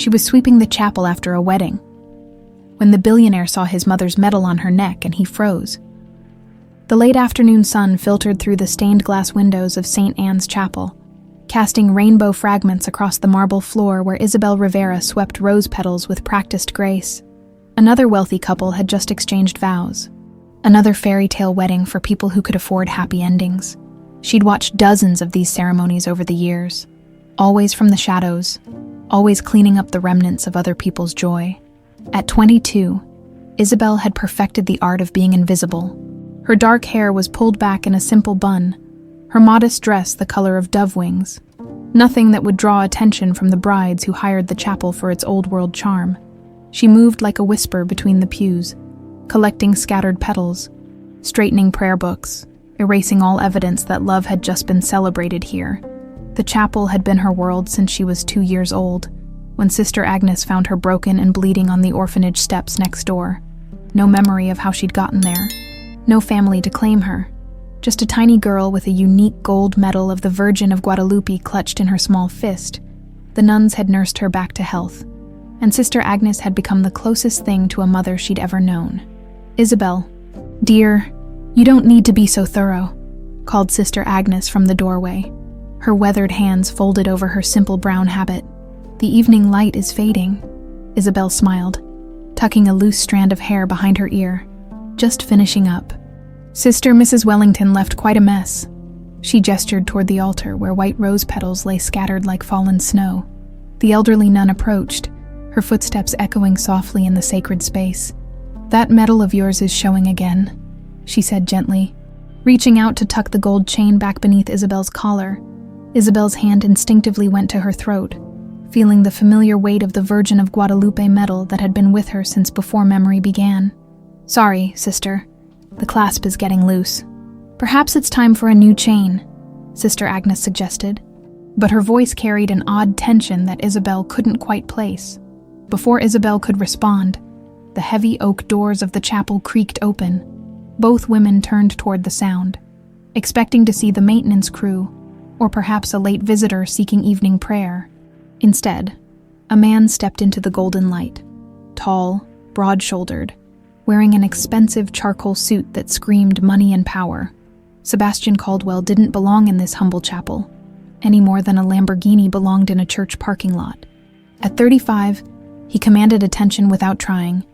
She was sweeping the chapel after a wedding, when the billionaire saw his mother's medal on her neck and he froze. The late afternoon sun filtered through the stained glass windows of St. Anne's Chapel, casting rainbow fragments across the marble floor where Isabel Rivera swept rose petals with practiced grace. Another wealthy couple had just exchanged vows. Another fairy tale wedding for people who could afford happy endings. She'd watched dozens of these ceremonies over the years, always from the shadows, always cleaning up the remnants of other people's joy. At 22, Isabel had perfected the art of being invisible. Her dark hair was pulled back in a simple bun, her modest dress the color of dove wings, nothing that would draw attention from the brides who hired the chapel for its old-world charm. She moved like a whisper between the pews, collecting scattered petals, straightening prayer books, erasing all evidence that love had just been celebrated here. The chapel had been her world since she was 2 years old, when Sister Agnes found her broken and bleeding on the orphanage steps next door. No memory of how she'd gotten there. No family to claim her. Just a tiny girl with a unique gold medal of the Virgin of Guadalupe clutched in her small fist. The nuns had nursed her back to health, and Sister Agnes had become the closest thing to a mother she'd ever known. "Isabel, dear, you don't need to be so thorough," called Sister Agnes from the doorway, her weathered hands folded over her simple brown habit. "The evening light is fading," Isabel smiled, tucking a loose strand of hair behind her ear. "Just finishing up." Sister Mrs. Wellington left quite a mess. She gestured toward the altar where white rose petals lay scattered like fallen snow. The elderly nun approached, her footsteps echoing softly in the sacred space. "That medal of yours is showing again," she said gently, reaching out to tuck the gold chain back beneath Isabel's collar. Isabel's hand instinctively went to her throat, feeling the familiar weight of the Virgin of Guadalupe medal that had been with her since before memory began. "Sorry, sister. The clasp is getting loose. Perhaps it's time for a new chain," Sister Agnes suggested, but her voice carried an odd tension that Isabel couldn't quite place. Before Isabel could respond, the heavy oak doors of the chapel creaked open. Both women turned toward the sound, expecting to see the maintenance crew, or perhaps a late visitor seeking evening prayer. Instead, a man stepped into the golden light, tall, broad-shouldered, wearing an expensive charcoal suit that screamed money and power. Sebastian Caldwell didn't belong in this humble chapel, any more than a Lamborghini belonged in a church parking lot. At 35, he commanded attention without trying,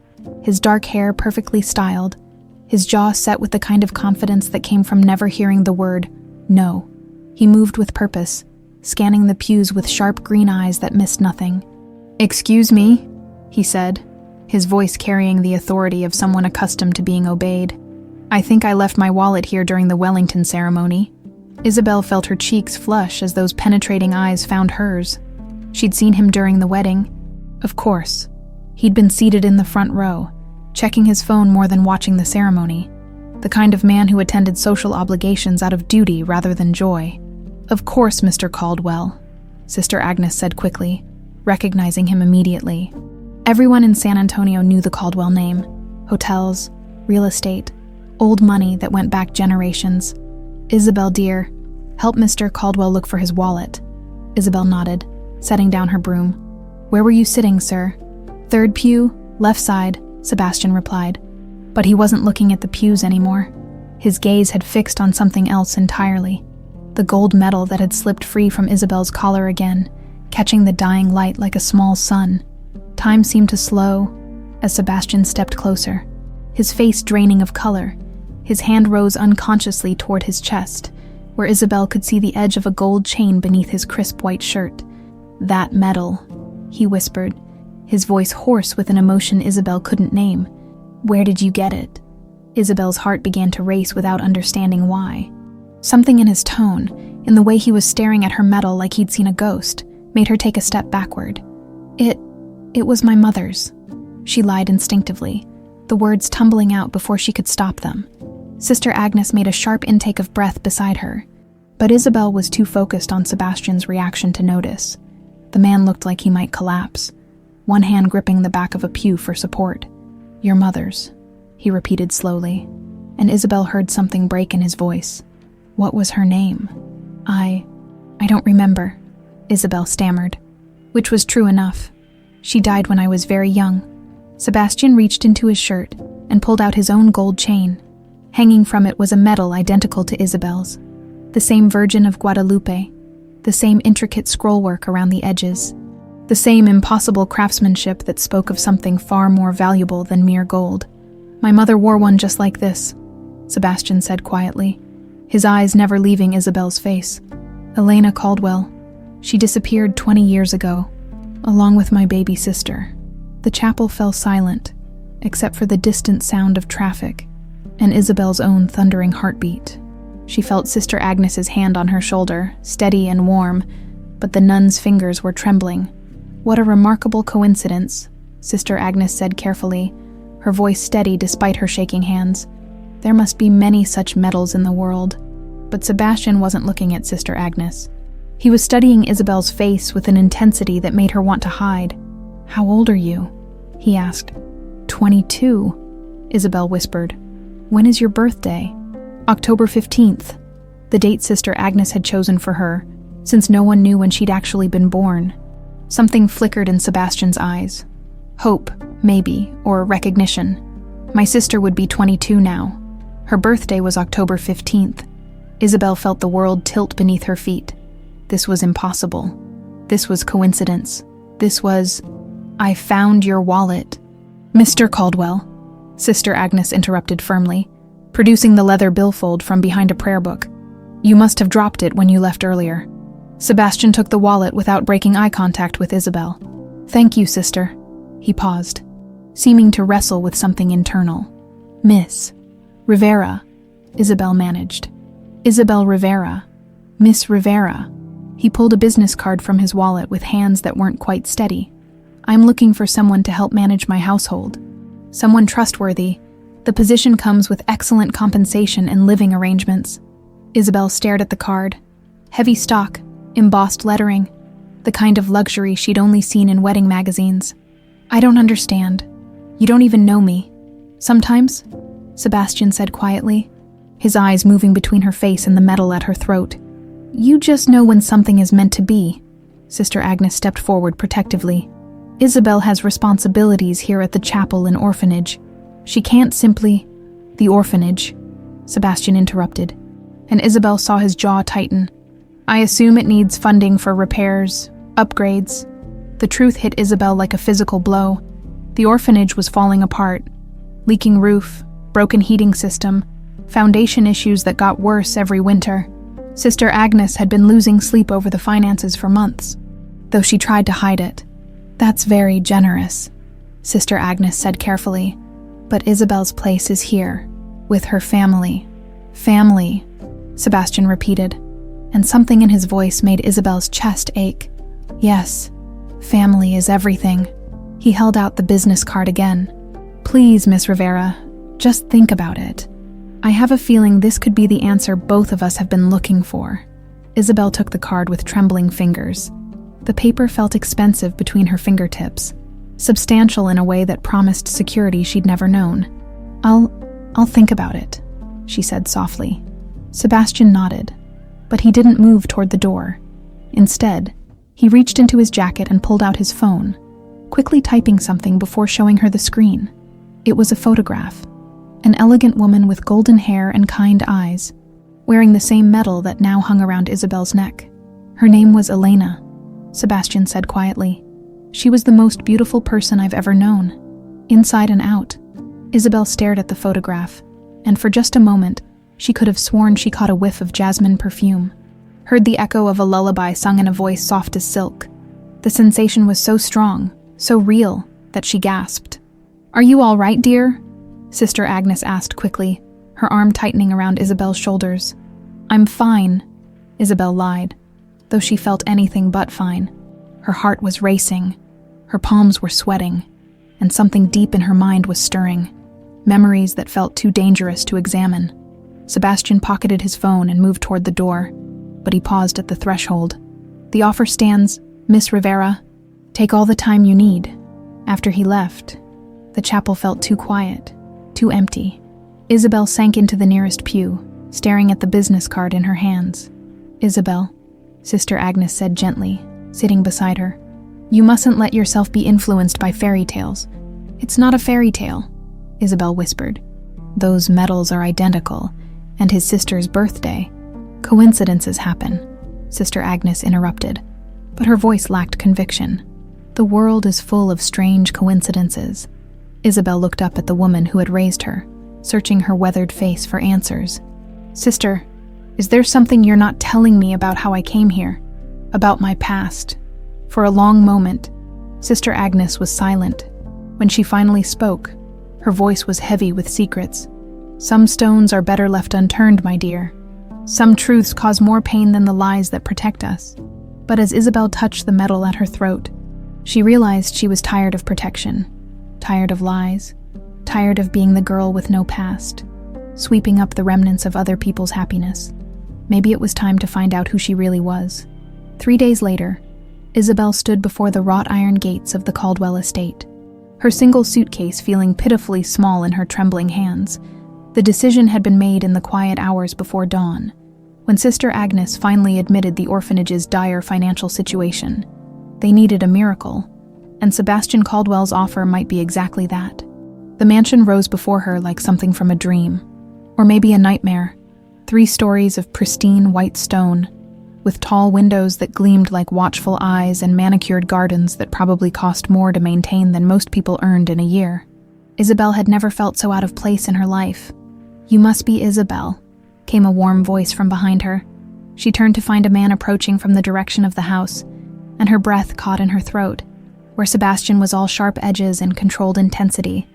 his dark hair perfectly styled, his jaw set with the kind of confidence that came from never hearing the word no. He moved with purpose, scanning the pews with sharp green eyes that missed nothing. "Excuse me," he said, his voice carrying the authority of someone accustomed to being obeyed. "I think I left my wallet here during the Wellington ceremony." Isabel felt her cheeks flush as those penetrating eyes found hers. She'd seen him during the wedding. Of course. He'd been seated in the front row, checking his phone more than watching the ceremony. The kind of man who attended social obligations out of duty rather than joy. "Of course, Mr. Caldwell," Sister Agnes said quickly, recognizing him immediately. Everyone in San Antonio knew the Caldwell name. Hotels, real estate, old money that went back generations. "Isabel, dear, help Mr. Caldwell look for his wallet." Isabel nodded, setting down her broom. "Where were you sitting, sir?" "Third pew, left side," Sebastian replied. But he wasn't looking at the pews anymore. His gaze had fixed on something else entirely. The gold medal that had slipped free from Isabel's collar again, catching the dying light like a small sun. Time seemed to slow as Sebastian stepped closer, his face draining of color. His hand rose unconsciously toward his chest, where Isabel could see the edge of a gold chain beneath his crisp white shirt. "That medal," he whispered, his voice hoarse with an emotion Isabel couldn't name. "Where did you get it?" Isabel's heart began to race without understanding why. Something in his tone, in the way he was staring at her medal like he'd seen a ghost, made her take a step backward. It was my mother's," she lied instinctively, the words tumbling out before she could stop them. Sister Agnes made a sharp intake of breath beside her, but Isabel was too focused on Sebastian's reaction to notice. The man looked like he might collapse, one hand gripping the back of a pew for support. "Your mother's," he repeated slowly, and Isabel heard something break in his voice. "What was her name?" I don't remember," Isabel stammered, which was true enough. She died when I was very young." Sebastian reached into his shirt and pulled out his own gold chain. Hanging from it was a medal identical to Isabel's. The same Virgin of Guadalupe, the same intricate scrollwork around the edges, the same impossible craftsmanship that spoke of something far more valuable than mere gold. "My mother wore one just like this," Sebastian said quietly, his eyes never leaving Isabel's face. "Elena Caldwell. She disappeared 20 years ago, along with my baby sister." The chapel fell silent, except for the distant sound of traffic and Isabel's own thundering heartbeat. She felt Sister Agnes's hand on her shoulder, steady and warm, but the nun's fingers were trembling. "What a remarkable coincidence," Sister Agnes said carefully, her voice steady despite her shaking hands. "There must be many such medals in the world." But Sebastian wasn't looking at Sister Agnes. He was studying Isabel's face with an intensity that made her want to hide. "How old are you?" he asked. 22, Isabel whispered. "When is your birthday?" "October 15th, the date Sister Agnes had chosen for her, since no one knew when she'd actually been born. Something flickered in Sebastian's eyes. Hope, maybe, or recognition. My sister would be 22 now. Her birthday was October 15th. Isabel felt the world tilt beneath her feet. This was impossible. This was coincidence. This was, "I found your wallet." "Mr. Caldwell," Sister Agnes interrupted firmly, producing the leather billfold from behind a prayer book. "You must have dropped it when you left earlier." Sebastian took the wallet without breaking eye contact with Isabel. "Thank you, sister." He paused, seeming to wrestle with something internal. "Miss Rivera," Isabel managed. "Isabel Rivera. Miss Rivera." He pulled a business card from his wallet with hands that weren't quite steady. "I'm looking for someone to help manage my household. Someone trustworthy. The position comes with excellent compensation and living arrangements." Isabel stared at the card. Heavy stock, embossed lettering, the kind of luxury she'd only seen in wedding magazines. "I don't understand. You don't even know me." "Sometimes," Sebastian said quietly, his eyes moving between her face and the medal at her throat. "You just know when something is meant to be." Sister Agnes stepped forward protectively. "Isabel has responsibilities here at the chapel and orphanage. She can't simply—" "The orphanage," Sebastian interrupted, and Isabel saw his jaw tighten. "I assume it needs funding for repairs, upgrades." The truth hit Isabel like a physical blow. The orphanage was falling apart. Leaking roof, broken heating system, foundation issues that got worse every winter. Sister Agnes had been losing sleep over the finances for months, though she tried to hide it. "That's very generous," Sister Agnes said carefully. "But Isabel's place is here, with her family." "Family," Sebastian repeated, and something in his voice made Isabel's chest ache. "Yes, family is everything." He held out the business card again. "Please, Miss Rivera, just think about it. I have a feeling this could be the answer both of us have been looking for." Isabel took the card with trembling fingers. The paper felt expensive between her fingertips, substantial in a way that promised security she'd never known. I'll think about it," she said softly. Sebastian nodded, but he didn't move toward the door. Instead, he reached into his jacket and pulled out his phone, quickly typing something before showing her the screen. It was a photograph. An elegant woman with golden hair and kind eyes, wearing the same medal that now hung around Isabel's neck. Her name was Elena, Sebastian said quietly. She was the most beautiful person I've ever known, inside and out. Isabel stared at the photograph, and for just a moment, she could have sworn she caught a whiff of jasmine perfume, heard the echo of a lullaby sung in a voice soft as silk. The sensation was so strong, so real, that she gasped. "Are you all right, dear?" Sister Agnes asked quickly, her arm tightening around Isabel's shoulders. "I'm fine," Isabel lied, though she felt anything but fine. Her heart was racing, her palms were sweating, and something deep in her mind was stirring, memories that felt too dangerous to examine. Sebastian pocketed his phone and moved toward the door, but he paused at the threshold. "The offer stands, Miss Rivera. Take all the time you need." After he left, the chapel felt too quiet, too empty. Isabel sank into the nearest pew, staring at the business card in her hands. "Isabel," Sister Agnes said gently, sitting beside her. You mustn't let yourself be influenced by fairy tales. It's not a fairy tale, Isabel whispered. Those medals are identical, and his sister's birthday. Coincidences happen, Sister Agnes interrupted, but her voice lacked conviction. The world is full of strange coincidences. Isabel looked up at the woman who had raised her, searching her weathered face for answers. Sister, is there something you're not telling me about how I came here? About my past? For a long moment, Sister Agnes was silent. When she finally spoke, her voice was heavy with secrets. Some stones are better left unturned, my dear. Some truths cause more pain than the lies that protect us. But as Isabel touched the metal at her throat, she realized she was tired of protection, tired of lies, tired of being the girl with no past, sweeping up the remnants of other people's happiness. Maybe it was time to find out who she really was. 3 days later, Isabel stood before the wrought iron gates of the Caldwell estate, her single suitcase feeling pitifully small in her trembling hands. The decision had been made in the quiet hours before dawn, when Sister Agnes finally admitted the orphanage's dire financial situation. They needed a miracle, and Sebastian Caldwell's offer might be exactly that. The mansion rose before her like something from a dream, or maybe a nightmare. 3 stories of pristine white stone, with tall windows that gleamed like watchful eyes and manicured gardens that probably cost more to maintain than most people earned in a year. Isabel had never felt so out of place in her life. You must be Isabel, came a warm voice from behind her. She turned to find a man approaching from the direction of the house, and her breath caught in her throat, where Sebastian was all sharp edges and controlled intensity.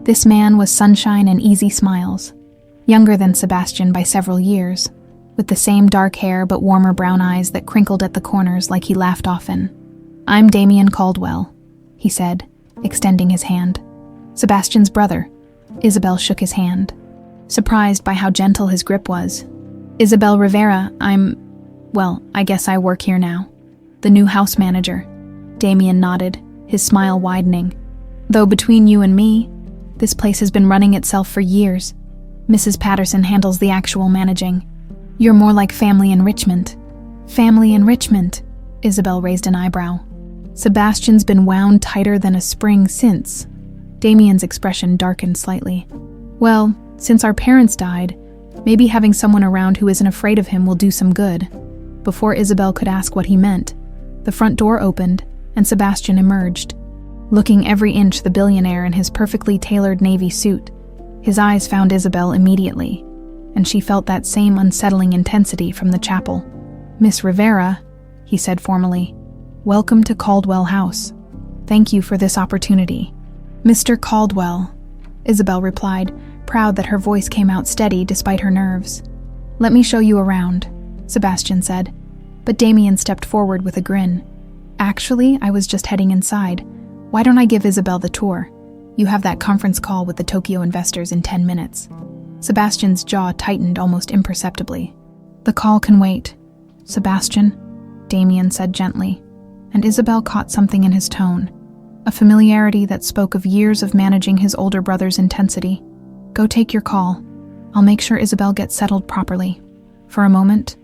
This man was sunshine and easy smiles, younger than Sebastian by several years, with the same dark hair but warmer brown eyes that crinkled at the corners like he laughed often. I'm Damian Caldwell, he said, extending his hand. Sebastian's brother. Isabel shook his hand, surprised by how gentle his grip was. Isabel Rivera, I guess I work here now. The new house manager. Damian nodded, his smile widening. Though between you and me, this place has been running itself for years. Mrs. Patterson handles the actual managing. You're more like family enrichment. Family enrichment, Isabel raised an eyebrow. Sebastian's been wound tighter than a spring since. Damian's expression darkened slightly. Well, since our parents died, maybe having someone around who isn't afraid of him will do some good. Before Isabel could ask what he meant, the front door opened and Sebastian emerged, looking every inch the billionaire in his perfectly tailored navy suit. His eyes found Isabel immediately, and she felt that same unsettling intensity from the chapel. Miss Rivera, he said formally, welcome to Caldwell House. Thank you for this opportunity. Mr. Caldwell, Isabel replied, proud that her voice came out steady despite her nerves. Let me show you around, Sebastian said, but Damian stepped forward with a grin. Actually, I was just heading inside. Why don't I give Isabel the tour? You have that conference call with the Tokyo investors in 10 minutes. Sebastian's jaw tightened almost imperceptibly. The call can wait, Sebastian, Damian said gently, and Isabel caught something in his tone, a familiarity that spoke of years of managing his older brother's intensity. Go take your call. I'll make sure Isabel gets settled properly. For a moment,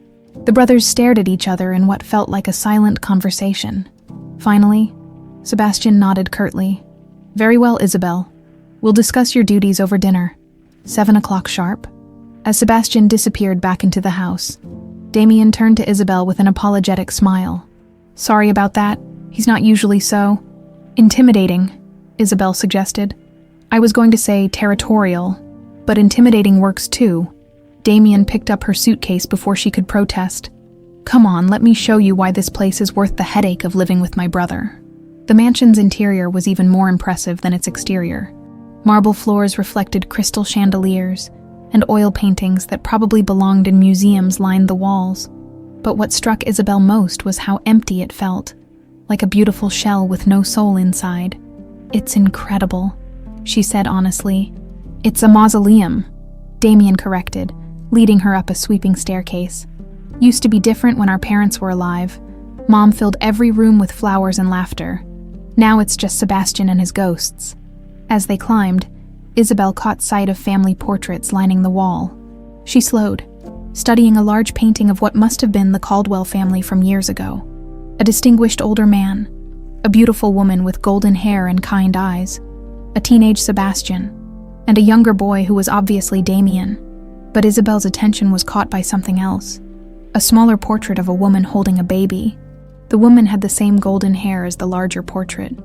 the brothers stared at each other in what felt like a silent conversation. Finally, Sebastian nodded curtly. Very well, Isabel. We'll discuss your duties over dinner. 7 o'clock sharp. As Sebastian disappeared back into the house, Damian turned to Isabel with an apologetic smile. Sorry about that. He's not usually so intimidating, Isabel suggested. I was going to say territorial, but intimidating works too. Damian picked up her suitcase before she could protest. Come on, let me show you why this place is worth the headache of living with my brother. The mansion's interior was even more impressive than its exterior. Marble floors reflected crystal chandeliers, and oil paintings that probably belonged in museums lined the walls. But what struck Isabel most was how empty it felt, like a beautiful shell with no soul inside. It's incredible, she said honestly. It's a mausoleum, Damian corrected, leading her up a sweeping staircase. Used to be different when our parents were alive. Mom filled every room with flowers and laughter. Now it's just Sebastian and his ghosts. As they climbed, Isabel caught sight of family portraits lining the wall. She slowed, studying a large painting of what must have been the Caldwell family from years ago. A distinguished older man, a beautiful woman with golden hair and kind eyes, a teenage Sebastian, and a younger boy who was obviously Damian. But Isabel's attention was caught by something else, a smaller portrait of a woman holding a baby. The woman had the same golden hair as the larger portrait,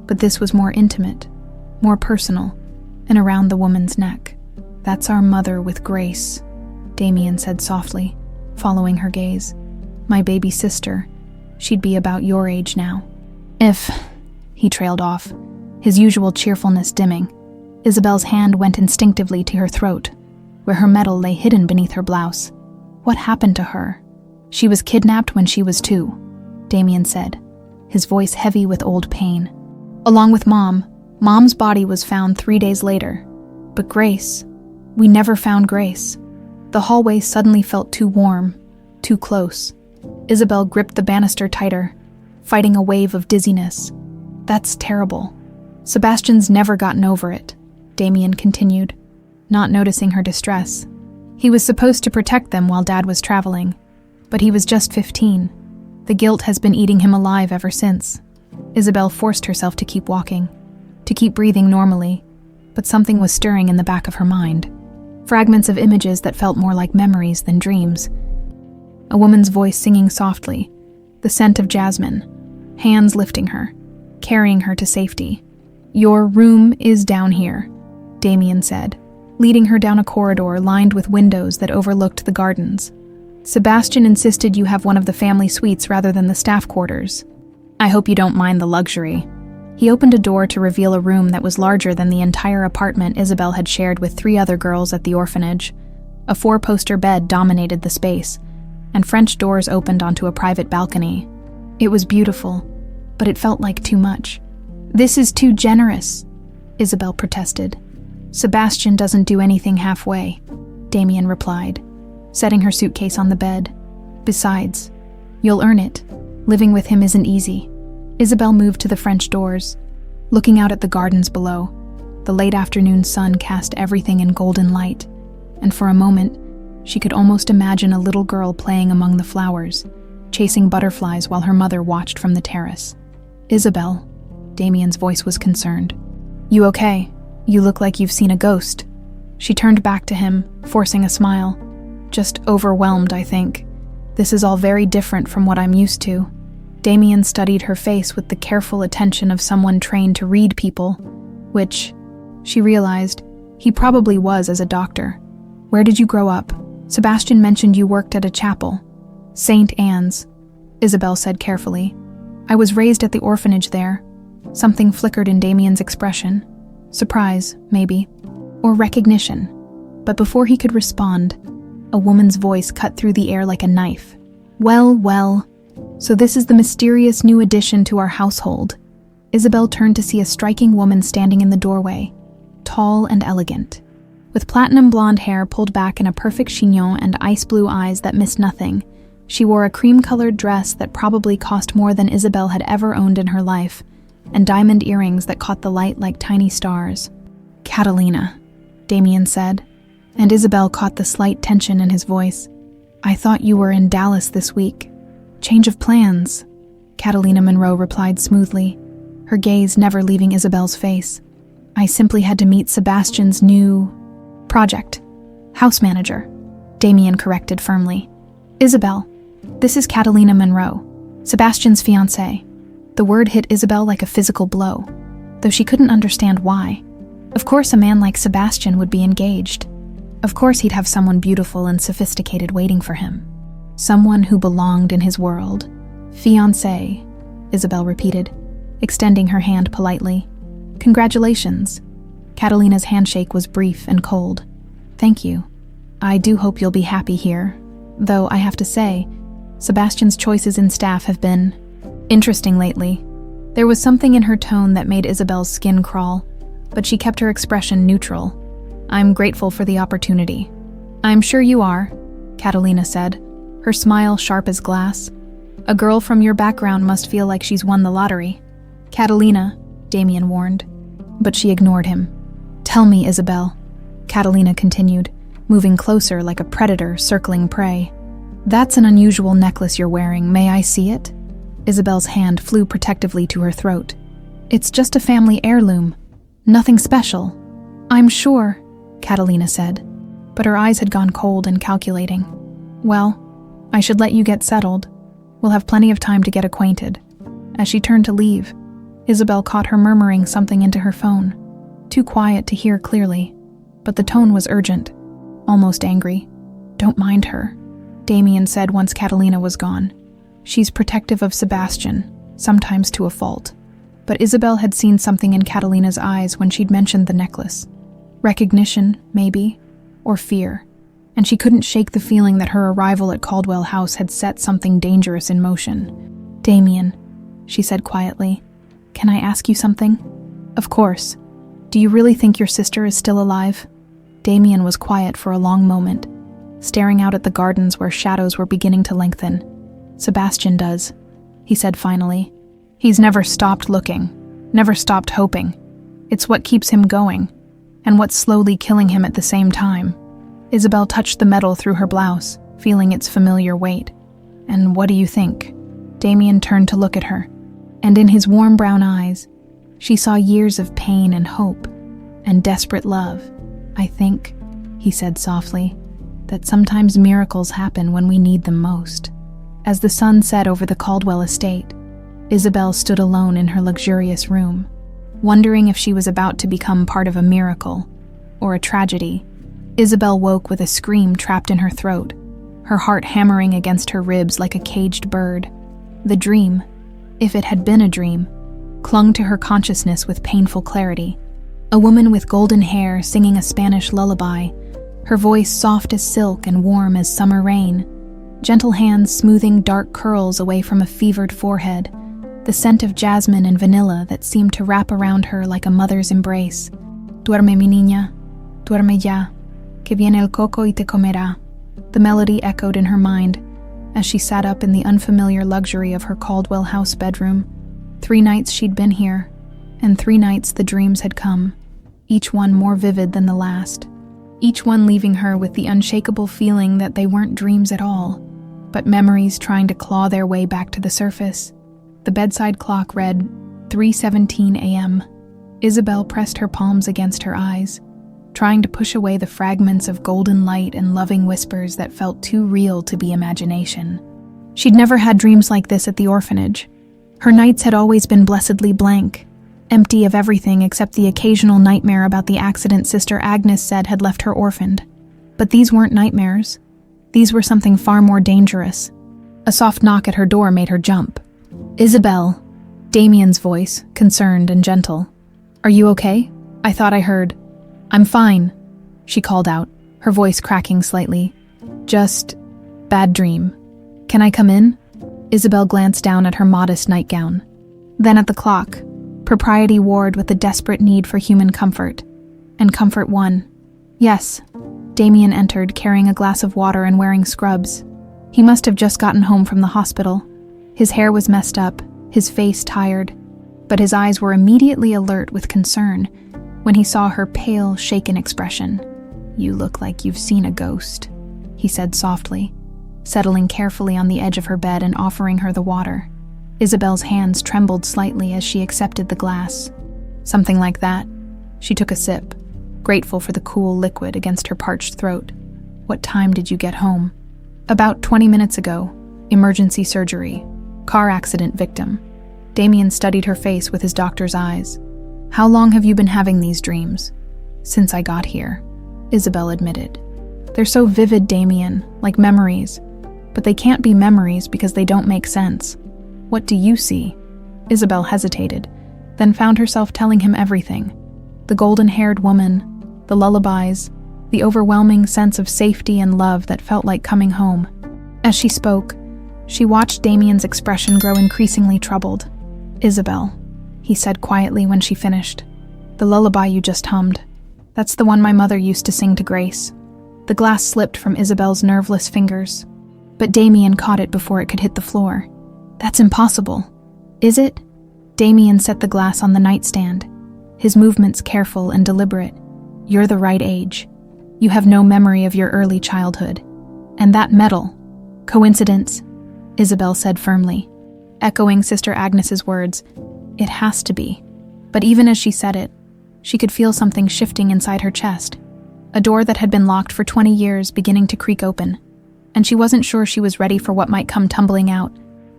but this was more intimate, more personal, and around the woman's neck. "That's our mother with Grace," Damian said softly, following her gaze. "My baby sister. She'd be about your age now." He trailed off, his usual cheerfulness dimming. Isabel's hand went instinctively to her throat, where her medal lay hidden beneath her blouse. "What happened to her?" "She was kidnapped when she was 2, Damian said, his voice heavy with old pain. "Along with Mom. Mom's body was found 3 days later. But Grace, we never found Grace." The hallway suddenly felt too warm, too close. Isabel gripped the banister tighter, fighting a wave of dizziness. "That's terrible. Sebastian's never gotten over it," Damian continued, not noticing her distress. "He was supposed to protect them while Dad was traveling, but he was just 15. The guilt has been eating him alive ever since." Isabel forced herself to keep walking, to keep breathing normally, but something was stirring in the back of her mind. Fragments of images that felt more like memories than dreams. A woman's voice singing softly, the scent of jasmine, hands lifting her, carrying her to safety. "Your room is down here," Damian said, leading her down a corridor lined with windows that overlooked the gardens. "Sebastian insisted you have one of the family suites rather than the staff quarters. I hope you don't mind the luxury." He opened a door to reveal a room that was larger than the entire apartment Isabel had shared with 3 other girls at the orphanage. A 4-poster bed dominated the space, and French doors opened onto a private balcony. It was beautiful, but it felt like too much. "This is too generous," Isabel protested. "Sebastian doesn't do anything halfway," Damian replied, setting her suitcase on the bed. "Besides, you'll earn it. Living with him isn't easy." Isabel moved to the French doors, looking out at the gardens below. The late afternoon sun cast everything in golden light, and for a moment, she could almost imagine a little girl playing among the flowers, chasing butterflies while her mother watched from the terrace. "Isabel," Damian's voice was concerned. "You okay? You look like you've seen a ghost." She turned back to him, forcing a smile. "Just overwhelmed, I think. This is all very different from what I'm used to." Damian studied her face with the careful attention of someone trained to read people, which, she realized, he probably was as a doctor. "Where did you grow up? Sebastian mentioned you worked at a chapel." "St. Anne's," Isabel said carefully. "I was raised at the orphanage there." Something flickered in Damian's expression. Surprise, maybe, or recognition. But before he could respond, a woman's voice cut through the air like a knife. Well, so this is the mysterious new addition to our household." Isabel turned to see a striking woman standing in the doorway, tall and elegant. With platinum blonde hair pulled back in a perfect chignon and ice blue eyes that missed nothing, she wore a cream-colored dress that probably cost more than Isabel had ever owned in her life, and diamond earrings that caught the light like tiny stars. "Catalina," Damian said, and Isabel caught the slight tension in his voice. "I thought you were in Dallas this week." "Change of plans," Catalina Monroe replied smoothly, her gaze never leaving Isabel's face. "I simply had to meet Sebastian's new project. House manager," Damian corrected firmly. "Isabel, this is Catalina Monroe, Sebastian's fiancée." The word hit Isabel like a physical blow, though she couldn't understand why. Of course a man like Sebastian would be engaged. Of course he'd have someone beautiful and sophisticated waiting for him. Someone who belonged in his world. "Fiancé," Isabel repeated, extending her hand politely. "Congratulations." Catalina's handshake was brief and cold. "Thank you. I do hope you'll be happy here. Though I have to say, Sebastian's choices in staff have been interesting lately." There was something in her tone that made Isabel's skin crawl, but she kept her expression neutral. "I'm grateful for the opportunity." "I'm sure you are," Catalina said, her smile sharp as glass. "A girl from your background must feel like she's won the lottery." "Catalina," Damian warned, but she ignored him. "Tell me, Isabel," Catalina continued, moving closer like a predator circling prey. "That's an unusual necklace you're wearing. May I see it?" Isabel's hand flew protectively to her throat. "It's just a family heirloom. Nothing special." "I'm sure," Catalina said, but her eyes had gone cold and calculating. "Well, I should let you get settled. We'll have plenty of time to get acquainted." As she turned to leave, Isabel caught her murmuring something into her phone, too quiet to hear clearly, but the tone was urgent, almost angry. "Don't mind her," Damian said once Catalina was gone. "She's protective of Sebastian, sometimes to a fault." But Isabel had seen something in Catalina's eyes when she'd mentioned the necklace. Recognition, maybe, or fear, and she couldn't shake the feeling that her arrival at Caldwell House had set something dangerous in motion. "Damian," she said quietly, "can I ask you something?" "Of course. Do you really think your sister is still alive?" Damian was quiet for a long moment, staring out at the gardens where shadows were beginning to lengthen. "Sebastian does," he said finally. "He's never stopped looking, never stopped hoping. It's what keeps him going, and what's slowly killing him at the same time." Isabel touched the metal through her blouse, feeling its familiar weight. "And what do you think?" Damian turned to look at her, and in his warm brown eyes, she saw years of pain and hope, and desperate love. "I think," he said softly, "that sometimes miracles happen when we need them most." As the sun set over the Caldwell estate, Isabel stood alone in her luxurious room, wondering if she was about to become part of a miracle or a tragedy. Isabel woke with a scream trapped in her throat, her heart hammering against her ribs like a caged bird. The dream, if it had been a dream, clung to her consciousness with painful clarity. A woman with golden hair singing a Spanish lullaby, her voice soft as silk and warm as summer rain, gentle hands smoothing dark curls away from a fevered forehead, the scent of jasmine and vanilla that seemed to wrap around her like a mother's embrace. "Duerme mi niña, duerme ya, que viene el coco y te comerá." The melody echoed in her mind as she sat up in the unfamiliar luxury of her Caldwell House bedroom. 3 nights she'd been here, and 3 nights the dreams had come, each one more vivid than the last, each one leaving her with the unshakable feeling that they weren't dreams at all, but memories trying to claw their way back to the surface. The bedside clock read 3:17 a.m. Isabel pressed her palms against her eyes, trying to push away the fragments of golden light and loving whispers that felt too real to be imagination. She'd never had dreams like this at the orphanage. Her nights had always been blessedly blank, empty of everything except the occasional nightmare about the accident Sister Agnes said had left her orphaned. But these weren't nightmares. These were something far more dangerous. A soft knock at her door made her jump. "Isabel," Damian's voice, concerned and gentle. "Are you okay? I thought I heard—" "I'm fine," she called out, her voice cracking slightly. "Just bad dream. Can I come in?" Isabel glanced down at her modest nightgown, then at the clock. Propriety warred with the desperate need for human comfort, and comfort won. "Yes." Damian entered, carrying a glass of water and wearing scrubs. He must have just gotten home from the hospital. His hair was messed up, his face tired, but his eyes were immediately alert with concern when he saw her pale, shaken expression. "You look like you've seen a ghost," he said softly, settling carefully on the edge of her bed and offering her the water. Isabel's hands trembled slightly as she accepted the glass. "Something like that." She took a sip, grateful for the cool liquid against her parched throat. "What time did you get home?" "About 20 minutes ago. Emergency surgery. Car accident victim." Damian studied her face with his doctor's eyes. "How long have you been having these dreams?" "Since I got here," Isabel admitted. "They're so vivid, Damian, like memories. But they can't be memories because they don't make sense." "What do you see?" Isabel hesitated, then found herself telling him everything. The golden-haired woman, the lullabies, the overwhelming sense of safety and love that felt like coming home. As she spoke, she watched Damian's expression grow increasingly troubled. "Isabel," he said quietly when she finished, "the lullaby you just hummed, that's the one my mother used to sing to Grace." The glass slipped from Isabel's nerveless fingers, but Damian caught it before it could hit the floor. "That's impossible." "Is it?" Damian set the glass on the nightstand, his movements careful and deliberate. "You're the right age. You have no memory of your early childhood. And that metal, coincidence?" Isabel said firmly. echoing Sister Agnes's words. It has to be. But even as she said it, she could feel something shifting inside her chest. A door that had been locked for 20 years beginning to creak open, and she wasn't sure she was ready for what might come tumbling out.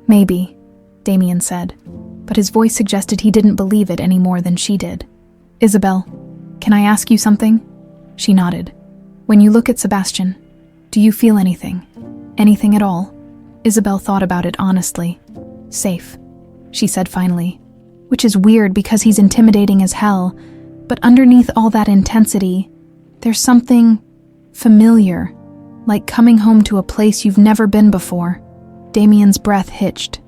Maybe, Damian said, but his voice suggested he didn't believe it any more than she did. Isabel, can I ask you something? She nodded. When you look at Sebastian, do you feel anything? Anything at all? Isabel thought about it honestly. Safe, she said finally. Which is weird because he's intimidating as hell, but underneath all that intensity, there's something familiar, like coming home to a place you've never been before. Damian's breath hitched.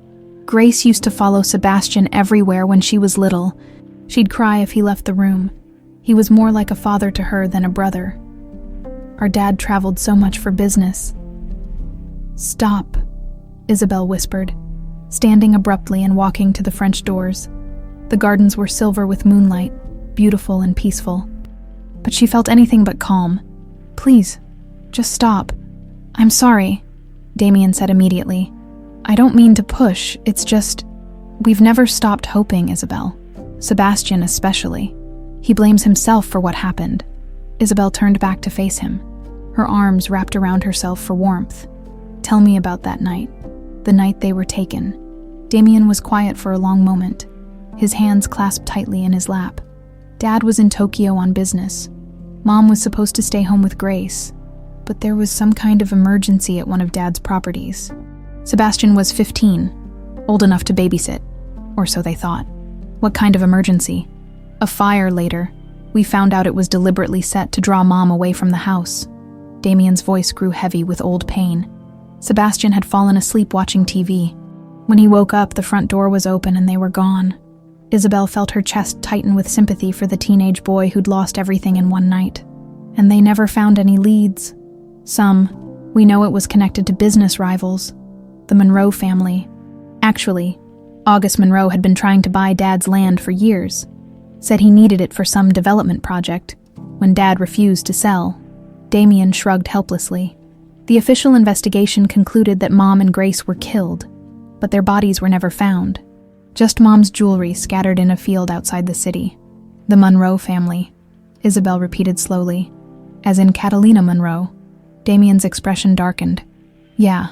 Grace used to follow Sebastian everywhere when she was little. She'd cry if he left the room. He was more like a father to her than a brother. Our dad traveled so much for business. Stop, Isabel whispered, standing abruptly and walking to the French doors. The gardens were silver with moonlight, beautiful and peaceful. But she felt anything but calm. Please, just stop. I'm sorry, Damian said immediately. I don't mean to push, it's just, we've never stopped hoping, Isabel. Sebastian especially. He blames himself for what happened. Isabel turned back to face him, her arms wrapped around herself for warmth. Tell me about that night, the night they were taken. Damian was quiet for a long moment, his hands clasped tightly in his lap. Dad was in Tokyo on business. Mom was supposed to stay home with Grace, but there was some kind of emergency at one of Dad's properties. Sebastian was 15, old enough to babysit, or so they thought. What kind of emergency? A fire later. We found out it was deliberately set to draw Mom away from the house. Damian's voice grew heavy with old pain. Sebastian had fallen asleep watching TV. When he woke up, the front door was open and they were gone. Isabel felt her chest tighten with sympathy for the teenage boy who'd lost everything in one night. And they never found any leads. We know it was connected to business rivals. The Monroe family. Actually, August Monroe had been trying to buy Dad's land for years. Said he needed it for some development project. When Dad refused to sell, Damian shrugged helplessly. The official investigation concluded that Mom and Grace were killed, but their bodies were never found. Just Mom's jewelry scattered in a field outside the city. The Monroe family, Isabel repeated slowly. As in Catalina Monroe. Damian's expression darkened. Yeah,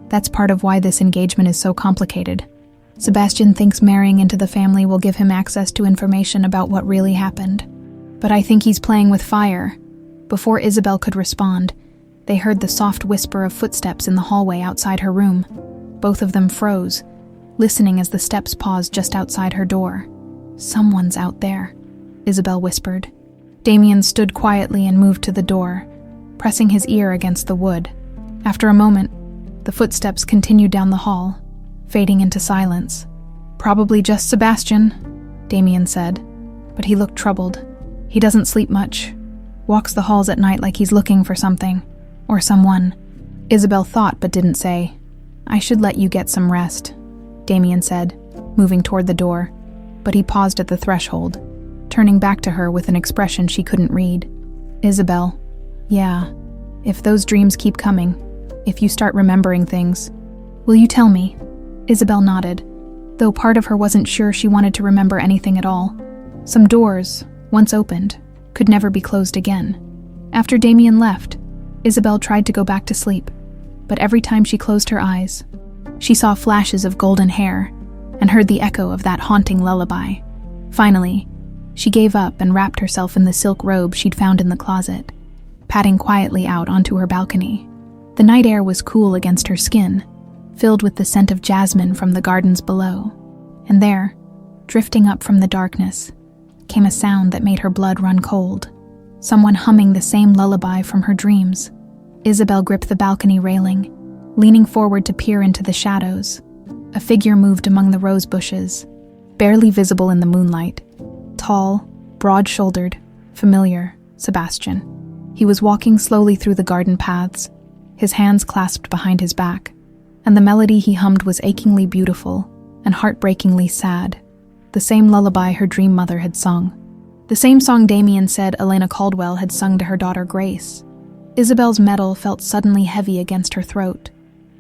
that's part of why this engagement is so complicated. Sebastian thinks marrying into the family will give him access to information about what really happened. But I think he's playing with fire. Before Isabel could respond, they heard the soft whisper of footsteps in the hallway outside her room. Both of them froze, listening as the steps paused just outside her door. Someone's out there, Isabel whispered. Damian stood quietly and moved to the door, pressing his ear against the wood. After a moment, the footsteps continued down the hall, fading into silence. Probably just Sebastian, Damian said, but he looked troubled. He doesn't sleep much. Walks the halls at night like he's looking for something, or someone. Isabel thought but didn't say. I should let you get some rest, Damian said, moving toward the door, but he paused at the threshold, turning back to her with an expression she couldn't read. Isabel, yeah, if those dreams keep coming, if you start remembering things, will you tell me? Isabel nodded, though part of her wasn't sure she wanted to remember anything at all. Some doors, once opened, could never be closed again. After Damian left, Isabel tried to go back to sleep, but every time she closed her eyes, she saw flashes of golden hair and heard the echo of that haunting lullaby. Finally, she gave up and wrapped herself in the silk robe she'd found in the closet, padding quietly out onto her balcony. The night air was cool against her skin, filled with the scent of jasmine from the gardens below. And there, drifting up from the darkness, came a sound that made her blood run cold. Someone humming the same lullaby from her dreams. Isabel gripped the balcony railing, leaning forward to peer into the shadows. A figure moved among the rose bushes, barely visible in the moonlight. Tall, broad-shouldered, familiar, Sebastian. He was walking slowly through the garden paths, his hands clasped behind his back, and the melody he hummed was achingly beautiful and heartbreakingly sad, the same lullaby her dream mother had sung. The same song Damian said Elena Caldwell had sung to her daughter Grace. Isabel's metal felt suddenly heavy against her throat.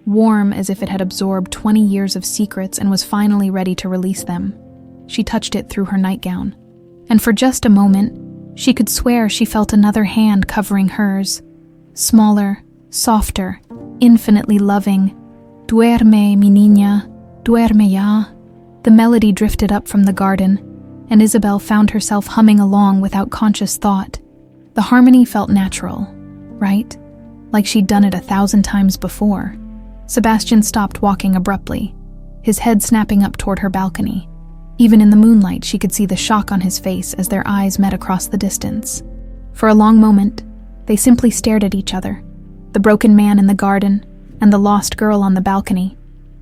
warm as if it had absorbed 20 years of secrets and was finally ready to release them. She touched it through her nightgown, and for just a moment, she could swear she felt another hand covering hers. Smaller, softer, infinitely loving. Duerme, mi niña, duerme ya. The melody drifted up from the garden, and Isabel found herself humming along without conscious thought. The harmony felt natural, right? Like she'd done it 1,000 times before. Sebastian stopped walking abruptly, his head snapping up toward her balcony. Even in the moonlight, she could see the shock on his face as their eyes met across the distance. For a long moment, they simply stared at each other, the broken man in the garden and the lost girl on the balcony,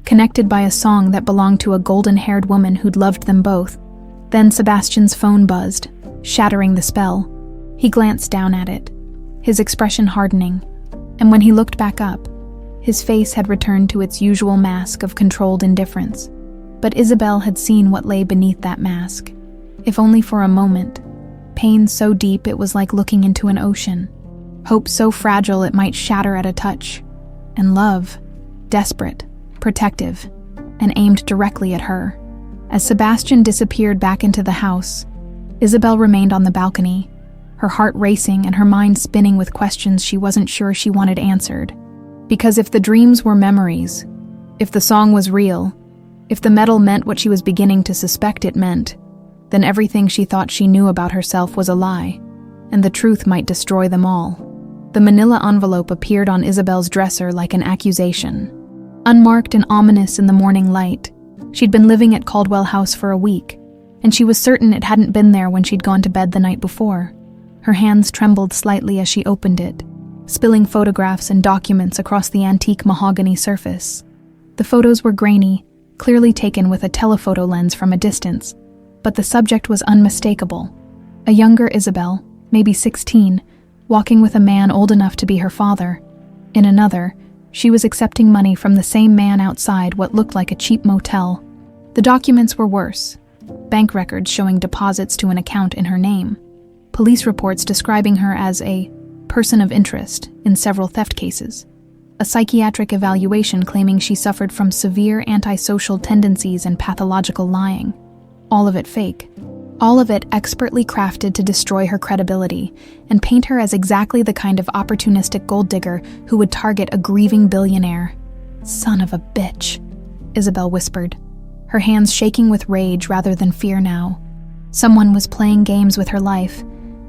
connected by a song that belonged to a golden-haired woman who'd loved them both. Then Sebastian's phone buzzed, shattering the spell. He glanced down at it, his expression hardening, and when he looked back up, his face had returned to its usual mask of controlled indifference. But Isabel had seen what lay beneath that mask, if only for a moment. Pain so deep it was like looking into an ocean. Hope so fragile it might shatter at a touch. And love, desperate, protective, and aimed directly at her. As Sebastian disappeared back into the house, Isabel remained on the balcony, her heart racing and her mind spinning with questions she wasn't sure she wanted answered. Because if the dreams were memories, if the song was real, if the metal meant what she was beginning to suspect it meant, then everything she thought she knew about herself was a lie, and the truth might destroy them all. The manila envelope appeared on Isabel's dresser like an accusation. Unmarked and ominous in the morning light, she'd been living at Caldwell House for a week, and she was certain it hadn't been there when she'd gone to bed the night before. Her hands trembled slightly as she opened it, spilling photographs and documents across the antique mahogany surface. The photos were grainy, clearly taken with a telephoto lens from a distance, but the subject was unmistakable. A younger Isabel, maybe 16, walking with a man old enough to be her father. In another, she was accepting money from the same man outside what looked like a cheap motel. The documents were worse. Bank records showing deposits to an account in her name. Police reports describing her as a person of interest in several theft cases. A psychiatric evaluation claiming she suffered from severe antisocial tendencies and pathological lying. All of it fake. All of it expertly crafted to destroy her credibility and paint her as exactly the kind of opportunistic gold digger who would target a grieving billionaire. Son of a bitch, Isabel whispered, her hands shaking with rage rather than fear now. Someone was playing games with her life,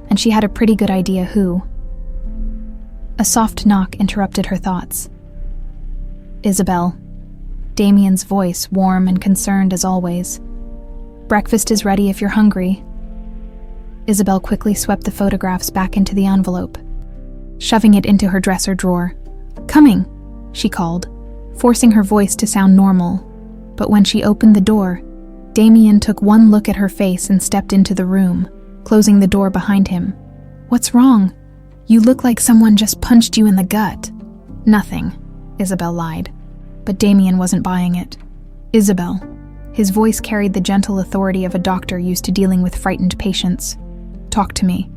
and she had a pretty good idea who. A soft knock interrupted her thoughts. Isabel. Damian's voice, warm and concerned as always. Breakfast is ready if you're hungry. Isabel quickly swept the photographs back into the envelope, shoving it into her dresser drawer. Coming, she called, forcing her voice to sound normal. But when she opened the door, Damian took one look at her face and stepped into the room, closing the door behind him. What's wrong? You look like someone just punched you in the gut. Nothing, Isabel lied. But Damian wasn't buying it. Isabel. His voice carried the gentle authority of a doctor used to dealing with frightened patients. Talk to me.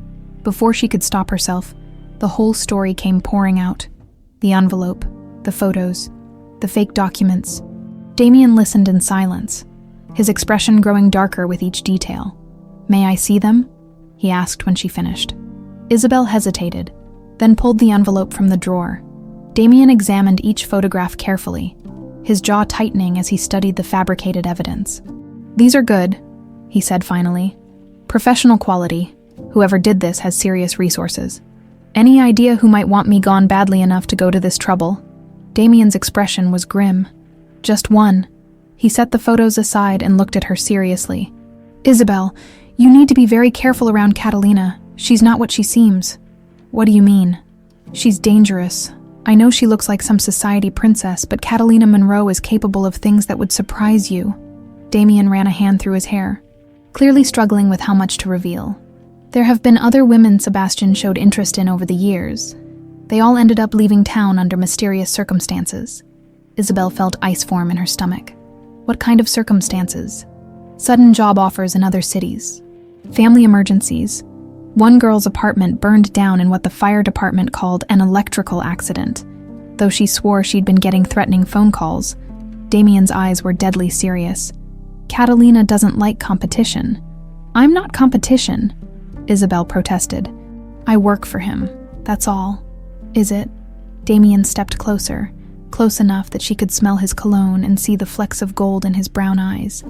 Before she could stop herself, the whole story came pouring out. The envelope, the photos, the fake documents. Damian listened in silence, his expression growing darker with each detail. May I see them? He asked when she finished. Isabel hesitated, then pulled the envelope from the drawer. Damian examined each photograph carefully, his jaw tightening as he studied the fabricated evidence. These are good, he said finally. Professional quality. Whoever did this has serious resources. Any idea who might want me gone badly enough to go to this trouble? Damian's expression was grim. Just one. He set the photos aside and looked at her seriously. Isabel, you need to be very careful around Catalina. She's not what she seems. What do you mean? She's dangerous. I know she looks like some society princess, but Catalina Monroe is capable of things that would surprise you. Damian ran a hand through his hair, clearly struggling with how much to reveal. There have been other women Sebastian showed interest in over the years. They all ended up leaving town under mysterious circumstances. Isabel felt ice form in her stomach. What kind of circumstances? Sudden job offers in other cities. Family emergencies. One girl's apartment burned down in what the fire department called an electrical accident. Though she swore she'd been getting threatening phone calls, Damian's eyes were deadly serious. Catalina doesn't like competition. I'm not competition, Isabel protested. I work for him, that's all. Is it? Damian stepped closer, close enough that she could smell his cologne and see the flecks of gold in his brown eyes.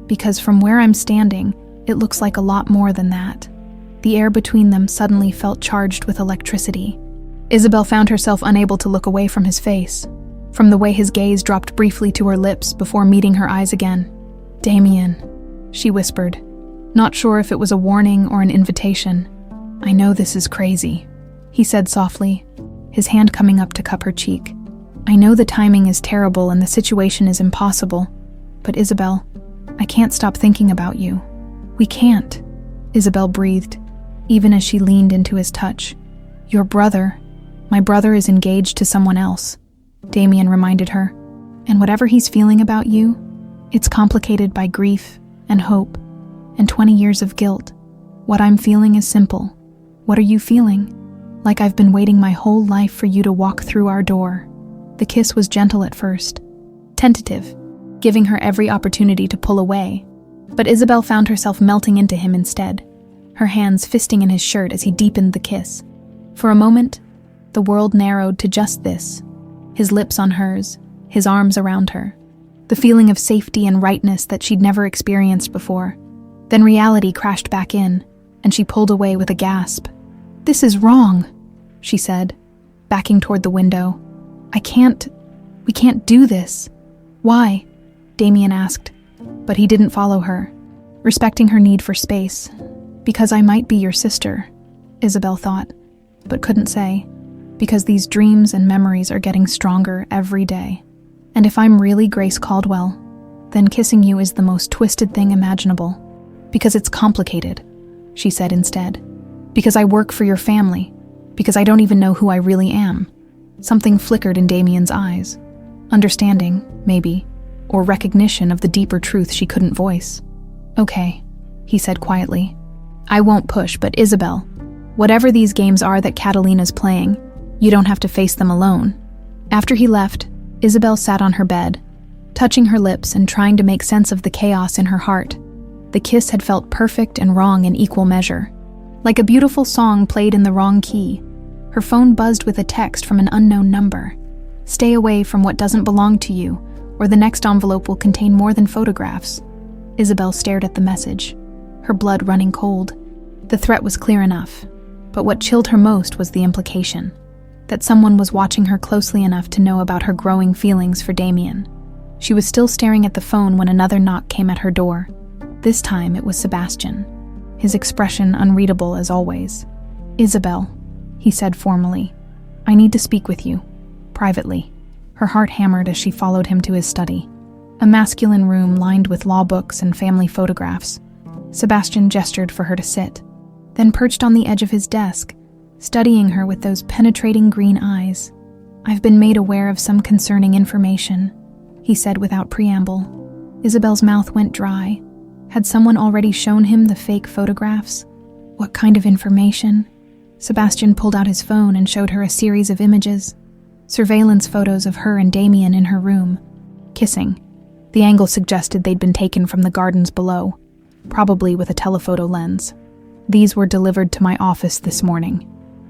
Because from where I'm standing, it looks like a lot more than that. The air between them suddenly felt charged with electricity. Isabel found herself unable to look away from his face, from the way his gaze dropped briefly to her lips before meeting her eyes again. Damian, she whispered, not sure if it was a warning or an invitation. I know this is crazy, he said softly, his hand coming up to cup her cheek. I know the timing is terrible and the situation is impossible, but Isabel, I can't stop thinking about you. We can't, Isabel breathed, even as she leaned into his touch. Your brother, my brother is engaged to someone else, Damian reminded her, and whatever he's feeling about you, it's complicated by grief and hope and 20 years of guilt. What I'm feeling is simple. What are you feeling? Like I've been waiting my whole life for you to walk through our door. The kiss was gentle at first, tentative, giving her every opportunity to pull away, but Isabel found herself melting into him instead, her hands fisting in his shirt as he deepened the kiss. For a moment, the world narrowed to just this, his lips on hers, his arms around her, the feeling of safety and rightness that she'd never experienced before. Then reality crashed back in, and she pulled away with a gasp. This is wrong, she said, backing toward the window. We can't do this. Why? Damian asked, but he didn't follow her, respecting her need for space. Because I might be your sister, Isabel thought, but couldn't say, because these dreams and memories are getting stronger every day. And if I'm really Grace Caldwell, then kissing you is the most twisted thing imaginable. Because it's complicated, she said instead. Because I work for your family. Because I don't even know who I really am. Something flickered in Damian's eyes. Understanding, maybe, or recognition of the deeper truth she couldn't voice. Okay, he said quietly. I won't push, but Isabel, whatever these games are that Catalina's playing, you don't have to face them alone. After he left, Isabel sat on her bed, touching her lips and trying to make sense of the chaos in her heart. The kiss had felt perfect and wrong in equal measure. Like a beautiful song played in the wrong key, her phone buzzed with a text from an unknown number. Stay away from what doesn't belong to you, or the next envelope will contain more than photographs. Isabel stared at the message, her blood running cold. The threat was clear enough, but what chilled her most was the implication, that someone was watching her closely enough to know about her growing feelings for Damian. She was still staring at the phone when another knock came at her door. This time it was Sebastian, his expression unreadable as always. Isabel, he said formally, I need to speak with you, privately. Her heart hammered as she followed him to his study, a masculine room lined with law books and family photographs. Sebastian gestured for her to sit, then perched on the edge of his desk, studying her with those penetrating green eyes. I've been made aware of some concerning information, he said without preamble. Isabel's mouth went dry. Had someone already shown him the fake photographs? What kind of information? Sebastian pulled out his phone and showed her a series of images. Surveillance photos of her and Damian in her room, kissing. The angle suggested they'd been taken from the gardens below, probably with a telephoto lens. These were delivered to my office this morning,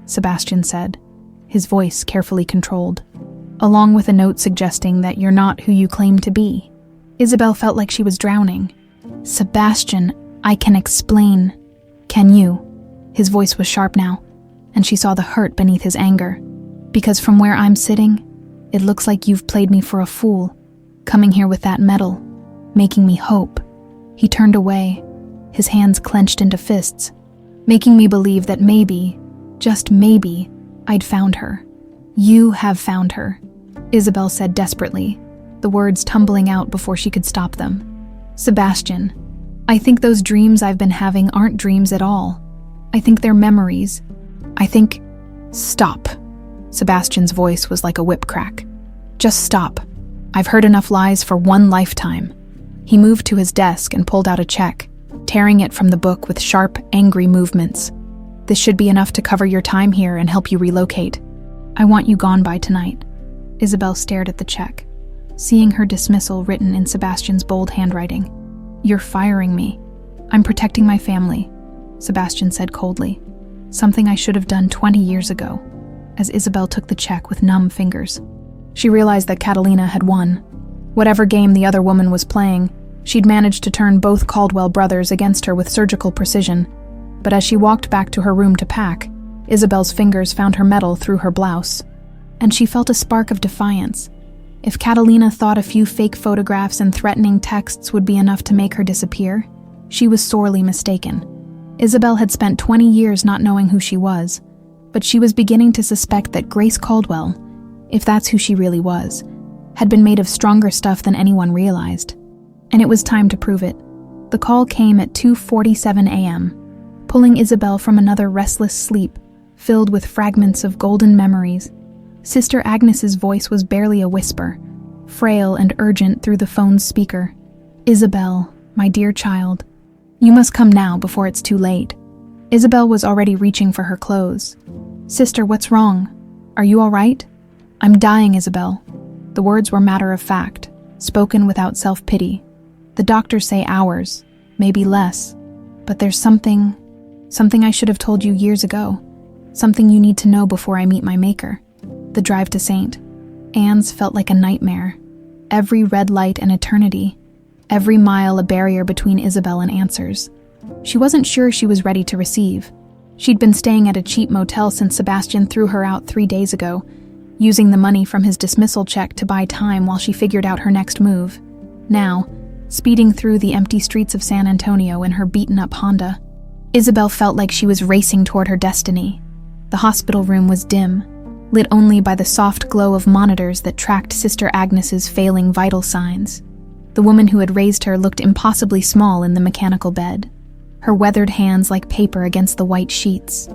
Sebastian said, his voice carefully controlled, along with a note suggesting that you're not who you claim to be. Isabel felt like she was drowning. Sebastian, I can explain. Can you? His voice was sharp now, and she saw the hurt beneath his anger. Because from where I'm sitting, it looks like you've played me for a fool, coming here with that medal, making me hope. He turned away, his hands clenched into fists, making me believe that maybe, just maybe, I'd found her. You have found her, Isabel said desperately, the words tumbling out before she could stop them. Sebastian, I think those dreams I've been having aren't dreams at all. I think they're memories. I think... Stop. Sebastian's voice was like a whip crack. Just stop. I've heard enough lies for one lifetime. He moved to his desk and pulled out a check, tearing it from the book with sharp, angry movements. This should be enough to cover your time here and help you relocate. I want you gone by tonight. Isabel stared at the check, seeing her dismissal written in Sebastian's bold handwriting. "You're firing me. I'm protecting my family," Sebastian said coldly. "Something I should have done 20 years ago," as Isabel took the check with numb fingers. She realized that Catalina had won. Whatever game the other woman was playing, she'd managed to turn both Caldwell brothers against her with surgical precision. But as she walked back to her room to pack, Isabel's fingers found her medal through her blouse, and she felt a spark of defiance. If Catalina thought a few fake photographs and threatening texts would be enough to make her disappear, she was sorely mistaken. Isabel had spent 20 years not knowing who she was, but she was beginning to suspect that Grace Caldwell, if that's who she really was, had been made of stronger stuff than anyone realized. And it was time to prove it. The call came at 2:47 a.m., pulling Isabel from another restless sleep, filled with fragments of golden memories. Sister Agnes's voice was barely a whisper, frail and urgent through the phone's speaker. "Isabel, my dear child, you must come now before it's too late." Isabel was already reaching for her clothes. "Sister, what's wrong? Are you all right?" "I'm dying, Isabel." The words were matter of fact, spoken without self-pity. "The doctors say hours, maybe less. But there's something I should have told you years ago. Something you need to know before I meet my maker." The drive to St. Anne's felt like a nightmare. Every red light an eternity. Every mile a barrier between Isabel and answers. She wasn't sure she was ready to receive. She'd been staying at a cheap motel since Sebastian threw her out 3 days ago, using the money from his dismissal check to buy time while she figured out her next move. Now, speeding through the empty streets of San Antonio in her beaten-up Honda, Isabel felt like she was racing toward her destiny. The hospital room was dim, lit only by the soft glow of monitors that tracked Sister Agnes's failing vital signs. The woman who had raised her looked impossibly small in the mechanical bed, her weathered hands like paper against the white sheets.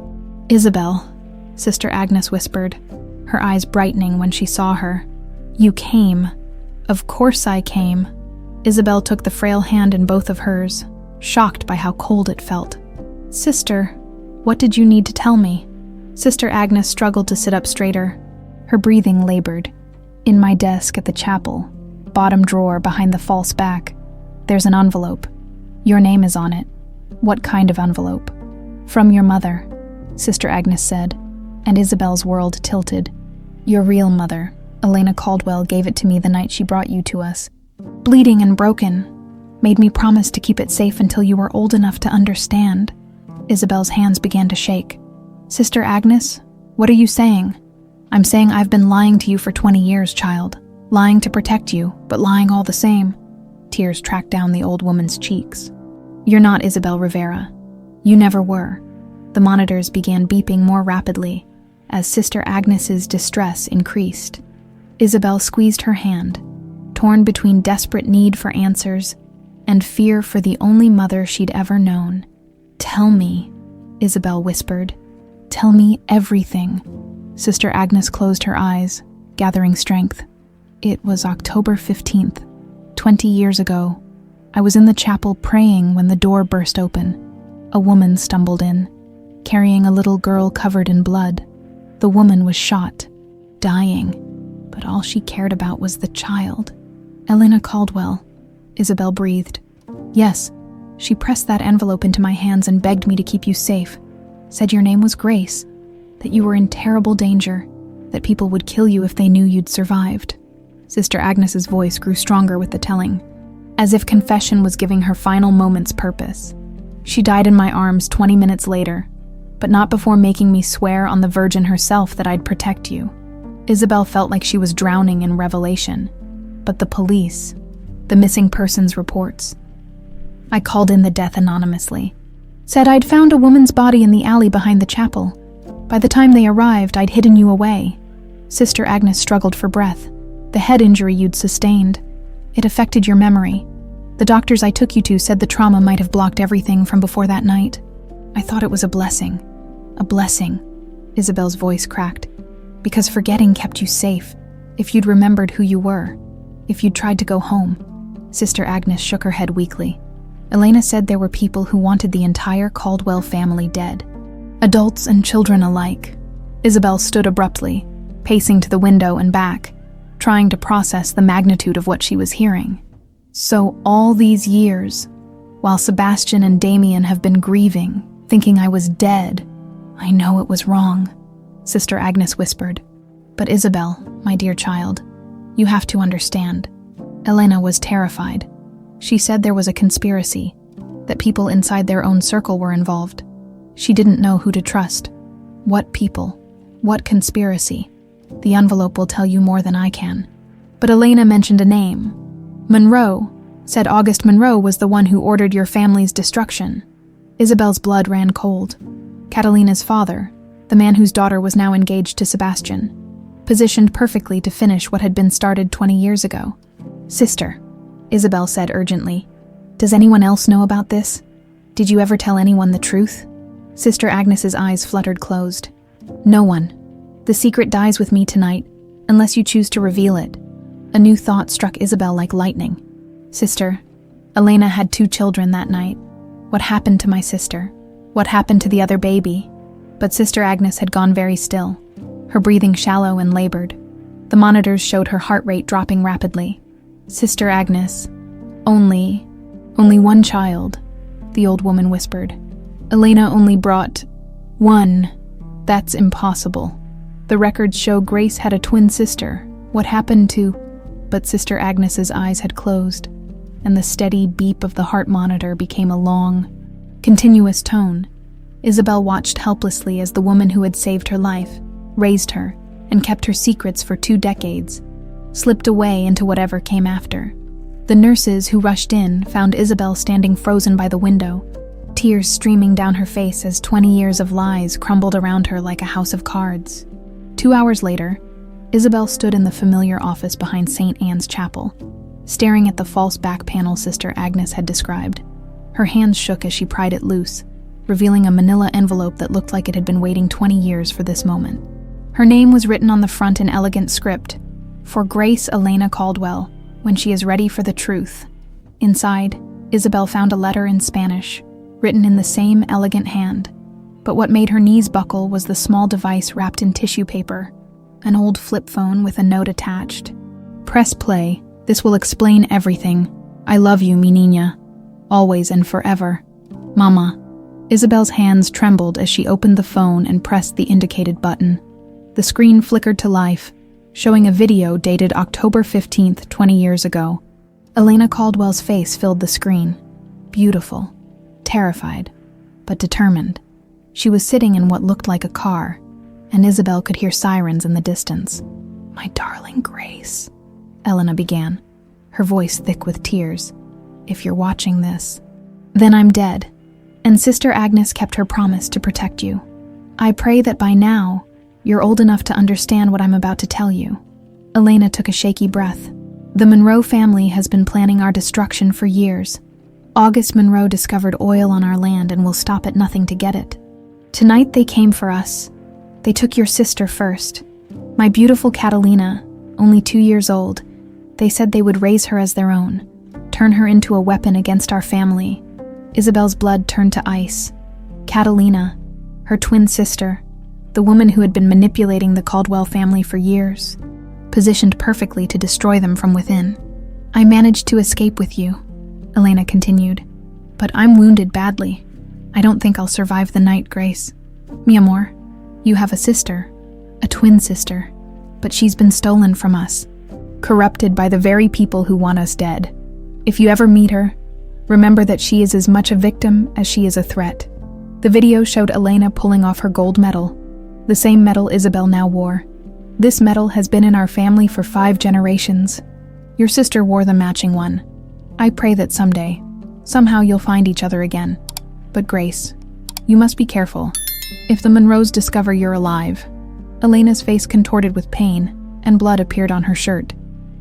"Isabel," Sister Agnes whispered, her eyes brightening when she saw her. "You came." "Of course I came." Isabel took the frail hand in both of hers, shocked by how cold it felt. "Sister, what did you need to tell me?" Sister Agnes struggled to sit up straighter. Her breathing labored. "In my desk at the chapel, bottom drawer behind the false back, there's an envelope. Your name is on it." "What kind of envelope?" "From your mother," Sister Agnes said, and Isabel's world tilted. "Your real mother, Elena Caldwell, gave it to me the night she brought you to us. Bleeding and broken. Made me promise to keep it safe until you were old enough to understand." Isabel's hands began to shake. "Sister Agnes, what are you saying?" "I'm saying I've been lying to you for 20 years, child. Lying to protect you, but lying all the same." Tears tracked down the old woman's cheeks. "You're not Isabel Rivera. You never were." The monitors began beeping more rapidly as Sister Agnes's distress increased. Isabel squeezed her hand, torn between desperate need for answers and fear for the only mother she'd ever known. "Tell me," Isabel whispered. "Tell me everything." Sister Agnes closed her eyes, gathering strength. "It was October 15th, 20 years ago. I was in the chapel praying when the door burst open. A woman stumbled in, carrying a little girl covered in blood. The woman was shot, dying, but all she cared about was the child." "Elena Caldwell," Isabel breathed. "Yes, she pressed that envelope into my hands and begged me to keep you safe. Said your name was Grace, that you were in terrible danger, that people would kill you if they knew you'd survived." Sister Agnes's voice grew stronger with the telling, as if confession was giving her final moment's purpose. "She died in my arms 20 minutes later, but not before making me swear on the Virgin herself that I'd protect you." Isabel felt like she was drowning in revelation. But the police, the missing persons reports. "I called in the death anonymously. Said I'd found a woman's body in the alley behind the chapel. By the time they arrived, I'd hidden you away." Sister Agnes struggled for breath. "The head injury you'd sustained. It affected your memory. The doctors I took you to said the trauma might have blocked everything from before that night. I thought it was a blessing. A blessing." Isabel's voice cracked. "Because forgetting kept you safe. If you'd remembered who you were. If you'd tried to go home." Sister Agnes shook her head weakly. Elena said there were people who wanted the entire Caldwell family dead. Adults and children alike. Isabel stood abruptly, pacing to the window and back, trying to process the magnitude of what she was hearing. So all these years, while Sebastian and Damian have been grieving, thinking I was dead, I know it was wrong, Sister Agnes whispered. But Isabel, my dear child, you have to understand. Elena was terrified. She said there was a conspiracy, that people inside their own circle were involved. She didn't know who to trust. What people? What conspiracy? The envelope will tell you more than I can. But Elena mentioned a name. Monroe, said August Monroe was the one who ordered your family's destruction. Isabel's blood ran cold. Catalina's father, the man whose daughter was now engaged to Sebastian, positioned perfectly to finish what had been started 20 years ago. Sister, Isabel said urgently, does anyone else know about this? Did you ever tell anyone the truth? Sister Agnes's eyes fluttered closed. No one. The secret dies with me tonight, unless you choose to reveal it. A new thought struck Isabel like lightning. Sister, Elena had 2 children that night. What happened to my sister? What happened to the other baby? But Sister Agnes had gone very still, her breathing shallow and labored. The monitors showed her heart rate dropping rapidly. Sister Agnes, only one child, the old woman whispered. Elena only brought 1. That's impossible. The records show Grace had a twin sister. What happened to... But Sister Agnes's eyes had closed, and the steady beep of the heart monitor became a long, continuous tone. Isabel watched helplessly as the woman who had saved her life, raised her, and kept her secrets for 2 decades, slipped away into whatever came after. The nurses who rushed in found Isabel standing frozen by the window, tears streaming down her face as 20 years of lies crumbled around her like a house of cards. 2 hours later, Isabel stood in the familiar office behind St. Anne's Chapel, staring at the false back panel Sister Agnes had described. Her hands shook as she pried it loose, revealing a manila envelope that looked like it had been waiting 20 years for this moment. Her name was written on the front in elegant script, for Grace Elena Caldwell, when she is ready for the truth. Inside, Isabel found a letter in Spanish, written in the same elegant hand. But what made her knees buckle was the small device wrapped in tissue paper, an old flip phone with a note attached. Press play. This will explain everything. I love you, mi niña. Always and forever. Mama. Isabel's hands trembled as she opened the phone and pressed the indicated button. The screen flickered to life, showing a video dated October 15th, 20 years ago. Elena Caldwell's face filled the screen. Beautiful. Terrified. But determined. She was sitting in what looked like a car, and Isabel could hear sirens in the distance. My darling Grace, Elena began, her voice thick with tears. If you're watching this, then I'm dead, and Sister Agnes kept her promise to protect you. I pray that by now, you're old enough to understand what I'm about to tell you. Elena took a shaky breath. The Monroe family has been planning our destruction for years. August Monroe discovered oil on our land and will stop at nothing to get it. Tonight they came for us. They took your sister first. My beautiful Catalina, only 2 years old. They said they would raise her as their own, turn her into a weapon against our family. Isabel's blood turned to ice. Catalina, her twin sister, the woman who had been manipulating the Caldwell family for years, positioned perfectly to destroy them from within. I managed to escape with you, Elena continued, but I'm wounded badly. I don't think I'll survive the night, Grace. Mi amor, you have a sister, a twin sister, but she's been stolen from us, corrupted by the very people who want us dead. If you ever meet her, remember that she is as much a victim as she is a threat. The video showed Elena pulling off her gold medal, the same medal Isabel now wore. This medal has been in our family for 5 generations. Your sister wore the matching one. I pray that someday, somehow you'll find each other again. But Grace, you must be careful. If the Monroes discover you're alive. Elena's face contorted with pain, and blood appeared on her shirt.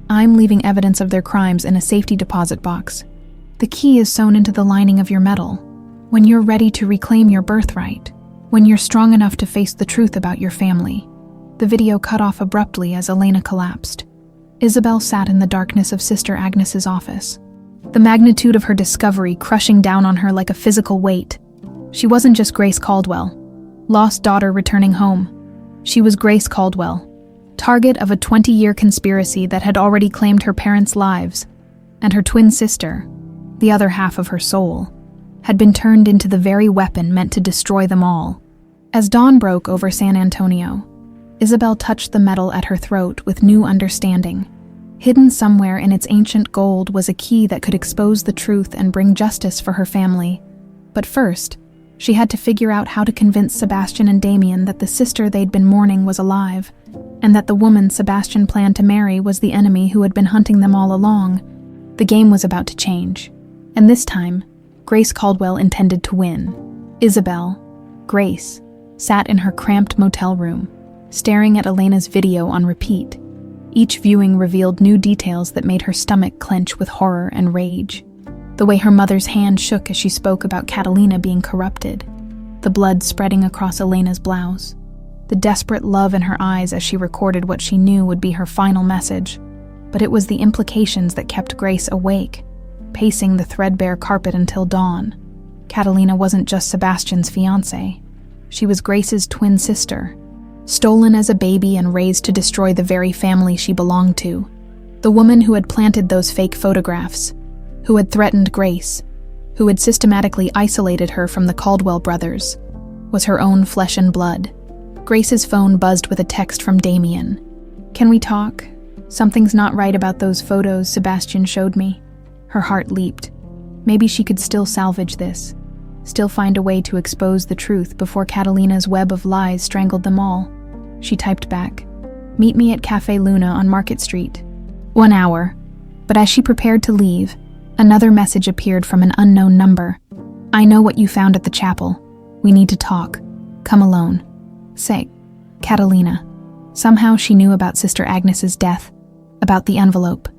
I'm leaving evidence of their crimes in a safety deposit box. The key is sewn into the lining of your medal. When you're ready to reclaim your birthright, when you're strong enough to face the truth about your family. The video cut off abruptly as Elena collapsed. Isabel sat in the darkness of Sister Agnes's office, the magnitude of her discovery crushing down on her like a physical weight. She wasn't just Grace Caldwell, lost daughter returning home. She was Grace Caldwell, target of a 20-year conspiracy that had already claimed her parents' lives, and her twin sister, the other half of her soul, had been turned into the very weapon meant to destroy them all. As dawn broke over San Antonio, Isabel touched the metal at her throat with new understanding. Hidden somewhere in its ancient gold was a key that could expose the truth and bring justice for her family. But first, she had to figure out how to convince Sebastian and Damian that the sister they'd been mourning was alive, and that the woman Sebastian planned to marry was the enemy who had been hunting them all along. The game was about to change, and this time, Grace Caldwell intended to win. Isabel, Grace, sat in her cramped motel room, staring at Elena's video on repeat. Each viewing revealed new details that made her stomach clench with horror and rage. The way her mother's hand shook as she spoke about Catalina being corrupted, the blood spreading across Elena's blouse, the desperate love in her eyes as she recorded what she knew would be her final message. But it was the implications that kept Grace awake, pacing the threadbare carpet until dawn. Catalina wasn't just Sebastian's fiancée. She was Grace's twin sister, stolen as a baby and raised to destroy the very family she belonged to. The woman who had planted those fake photographs, who had threatened Grace, who had systematically isolated her from the Caldwell brothers, was her own flesh and blood. Grace's phone buzzed with a text from Damian. "Can we talk? Something's not right about those photos Sebastian showed me." Her heart leaped. Maybe she could still salvage this, still find a way to expose the truth before Catalina's web of lies strangled them all. She typed back, "Meet me at Cafe Luna on Market Street." 1 hour. But as she prepared to leave, another message appeared from an unknown number. "I know what you found at the chapel. We need to talk. Come alone. Say, Catalina." Somehow she knew about Sister Agnes's death, about the envelope.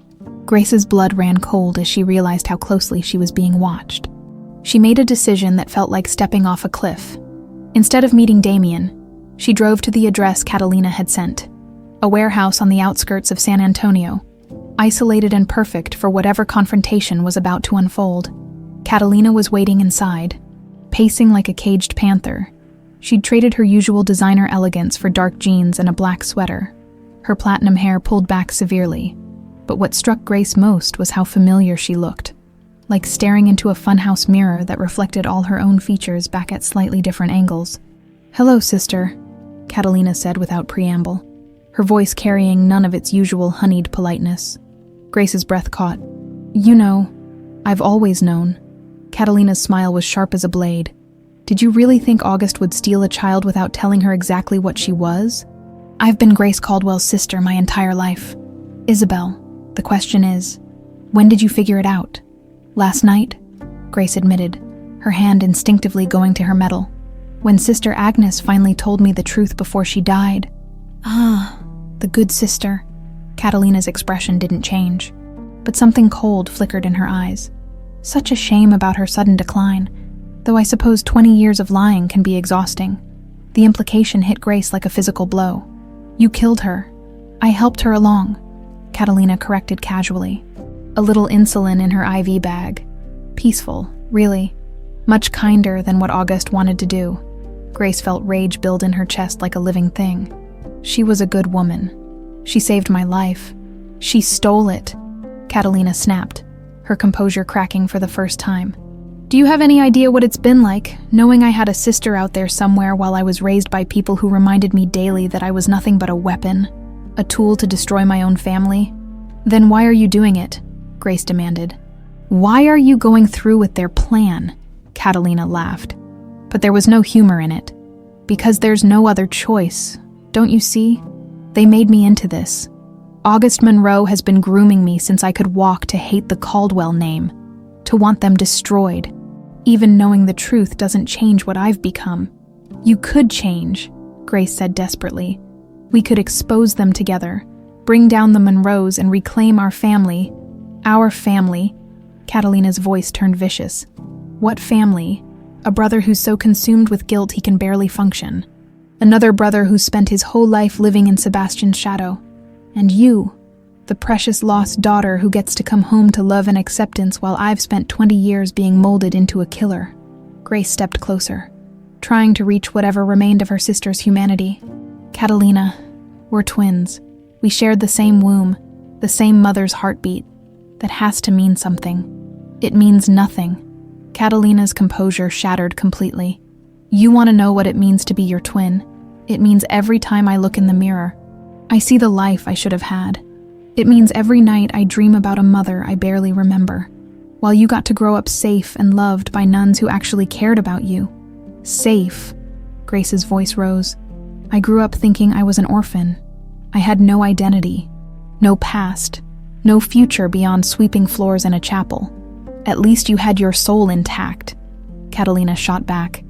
Grace's blood ran cold as she realized how closely she was being watched. She made a decision that felt like stepping off a cliff. Instead of meeting Damian, she drove to the address Catalina had sent, a warehouse on the outskirts of San Antonio, isolated and perfect for whatever confrontation was about to unfold. Catalina was waiting inside, pacing like a caged panther. She'd traded her usual designer elegance for dark jeans and a black sweater, her platinum hair pulled back severely. But what struck Grace most was how familiar she looked, like staring into a funhouse mirror that reflected all her own features back at slightly different angles. "Hello, sister," Catalina said without preamble, her voice carrying none of its usual honeyed politeness. Grace's breath caught. "You know, I've always known." Catalina's smile was sharp as a blade. "Did you really think August would steal a child without telling her exactly what she was? I've been Grace Caldwell's sister my entire life. Isabel, the question is, when did you figure it out?" "Last night," Grace admitted, her hand instinctively going to her medal. "When Sister Agnes finally told me the truth before she died." "Ah, the good sister." Catalina's expression didn't change, but something cold flickered in her eyes. Such a shame about her sudden decline, though I suppose 20 years of lying can be exhausting. The implication hit Grace like a physical blow. "You killed her. I helped her along," Catalina corrected casually, a little insulin in her IV bag. Peaceful, really. Much kinder than what August wanted to do. Grace felt rage build in her chest like a living thing. She was a good woman. She saved my life. She stole it, Catalina snapped, her composure cracking for the first time. "Do you have any idea what it's been like, knowing I had a sister out there somewhere while I was raised by people who reminded me daily that I was nothing but a weapon? A tool to destroy my own family?" "Then why are you doing it?" Grace demanded. "Why are you going through with their plan?" Catalina laughed. But there was no humor in it. "Because there's no other choice. Don't you see? They made me into this. August Monroe has been grooming me since I could walk to hate the Caldwell name, to want them destroyed. Even knowing the truth doesn't change what I've become." "You could change," Grace said desperately. "We could expose them together, bring down the Monroes and reclaim our family." "Our family?" Catalina's voice turned vicious. "What family? A brother who's so consumed with guilt he can barely function. Another brother who spent his whole life living in Sebastian's shadow. And you, the precious lost daughter who gets to come home to love and acceptance while I've spent 20 years being molded into a killer." Grace stepped closer, trying to reach whatever remained of her sister's humanity. "Catalina, We're twins. We shared the same womb, the same mother's heartbeat. That has to mean something. It means nothing. Catalina's composure shattered completely. You want to know what it means to be your twin? It means every time I look in the mirror, I see the life I should have had. It means every night I dream about a mother I barely remember, while you got to grow up safe and loved by nuns who actually cared about you. Safe. Grace's voice rose. I grew up thinking I was an orphan. I had no identity, no past, no future beyond sweeping floors in a chapel. At least you had your soul intact. Catalina shot back.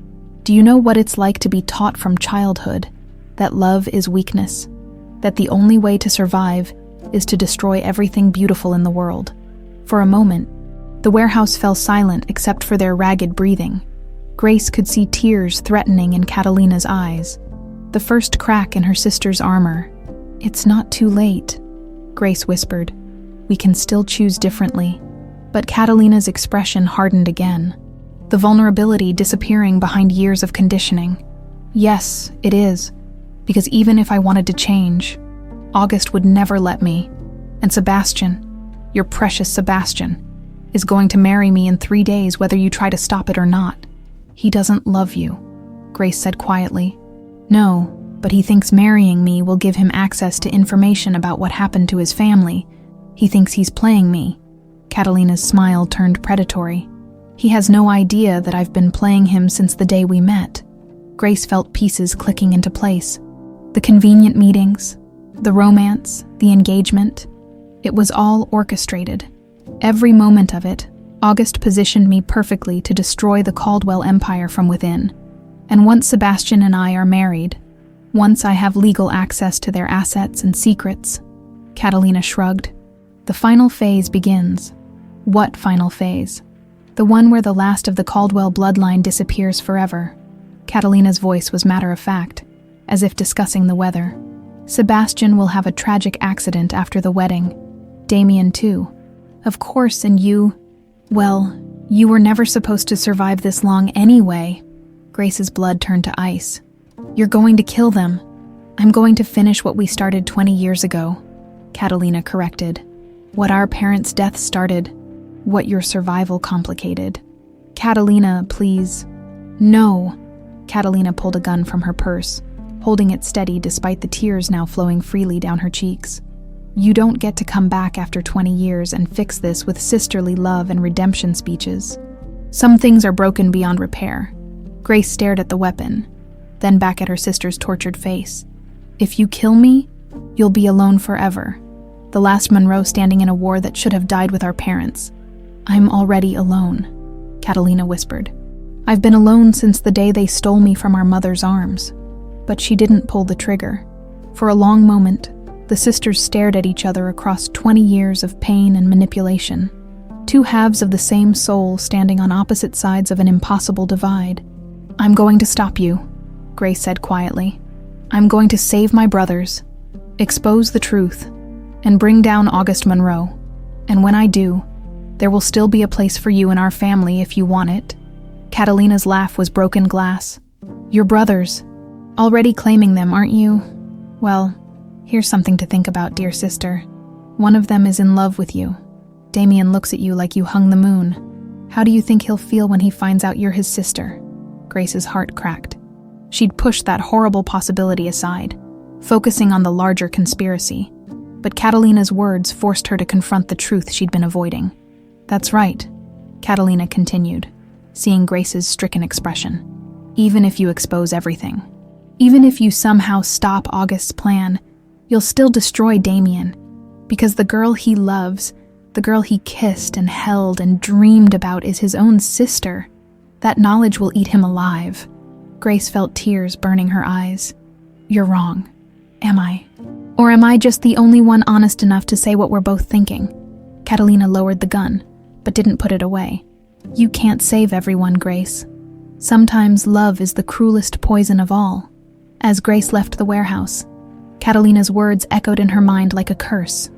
Do you know what it's like to be taught from childhood that love is weakness? That the only way to survive is to destroy everything beautiful in the world? For a moment, the warehouse fell silent except for their ragged breathing. Grace could see tears threatening in Catalina's eyes. The first crack in her sister's armor. It's not too late, Grace whispered. We can still choose differently. But Catalina's expression hardened again, the vulnerability disappearing behind years of conditioning. Yes, it is, because even if I wanted to change, August would never let me. And Sebastian, your precious Sebastian, is going to marry me in 3 days whether you try to stop it or not. He doesn't love you, Grace said quietly. No, but he thinks marrying me will give him access to information about what happened to his family. He thinks he's playing me. Catalina's smile turned predatory. He has no idea that I've been playing him since the day we met. Grace felt pieces clicking into place. The convenient meetings, the romance, the engagement. It was all orchestrated. Every moment of it, August positioned me perfectly to destroy the Caldwell empire from within. And once Sebastian and I are married, once I have legal access to their assets and secrets, Catalina shrugged. The final phase begins. What final phase? The one where the last of the Caldwell bloodline disappears forever. Catalina's voice was matter-of-fact, as if discussing the weather. Sebastian will have a tragic accident after the wedding. Damian too. Of course, and you... Well, you were never supposed to survive this long anyway. Grace's blood turned to ice. You're going to kill them. I'm going to finish what we started 20 years ago. Catalina corrected. What our parents' death started. What your survival complicated. Catalina, please. No. Catalina pulled a gun from her purse, holding it steady despite the tears now flowing freely down her cheeks. You don't get to come back after 20 years and fix this with sisterly love and redemption speeches. Some things are broken beyond repair. Grace stared at the weapon, then back at her sister's tortured face. If you kill me, you'll be alone forever. The last Monroe standing in a war that should have died with our parents. I'm already alone, Catalina whispered. I've been alone since the day they stole me from our mother's arms. But she didn't pull the trigger. For a long moment, the sisters stared at each other across 20 years of pain and manipulation. Two halves of the same soul standing on opposite sides of an impossible divide. I'm going to stop you, Grace said quietly. I'm going to save my brothers, expose the truth, and bring down August Monroe. And when I do, there will still be a place for you in our family if you want it. Catalina's laugh was broken glass. Your brothers. Already claiming them, aren't you? Well, here's something to think about, dear sister. One of them is in love with you. Damian looks at you like you hung the moon. How do you think he'll feel when he finds out you're his sister? Grace's heart cracked. She'd pushed that horrible possibility aside, focusing on the larger conspiracy. But Catalina's words forced her to confront the truth she'd been avoiding. That's right, Catalina continued, seeing Grace's stricken expression. Even if you expose everything, even if you somehow stop August's plan, you'll still destroy Damian, because the girl he loves, the girl he kissed and held and dreamed about is his own sister. That knowledge will eat him alive. Grace felt tears burning her eyes. You're wrong. Am I? Or am I just the only one honest enough to say what we're both thinking? Catalina lowered the gun, but didn't put it away. You can't save everyone, Grace. Sometimes love is the cruelest poison of all. As Grace left the warehouse, Catalina's words echoed in her mind like a curse.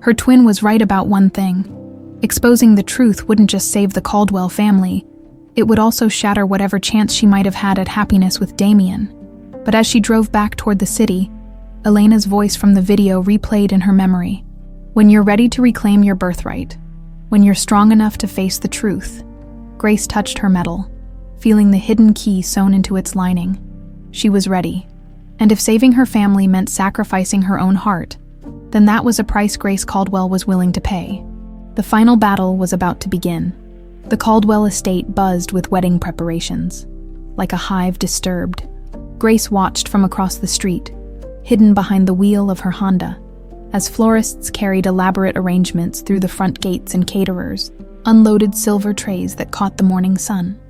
Her twin was right about one thing. Exposing the truth wouldn't just save the Caldwell family, it would also shatter whatever chance she might have had at happiness with Damian. But as she drove back toward the city, Elena's voice from the video replayed in her memory. When you're ready to reclaim your birthright, when you're strong enough to face the truth. Grace touched her medal, feeling the hidden key sewn into its lining. She was ready. And if saving her family meant sacrificing her own heart, then that was a price Grace Caldwell was willing to pay. The final battle was about to begin. The Caldwell estate buzzed with wedding preparations. Like a hive disturbed, Grace watched from across the street, hidden behind the wheel of her Honda, as florists carried elaborate arrangements through the front gates and caterers unloaded silver trays that caught the morning sun.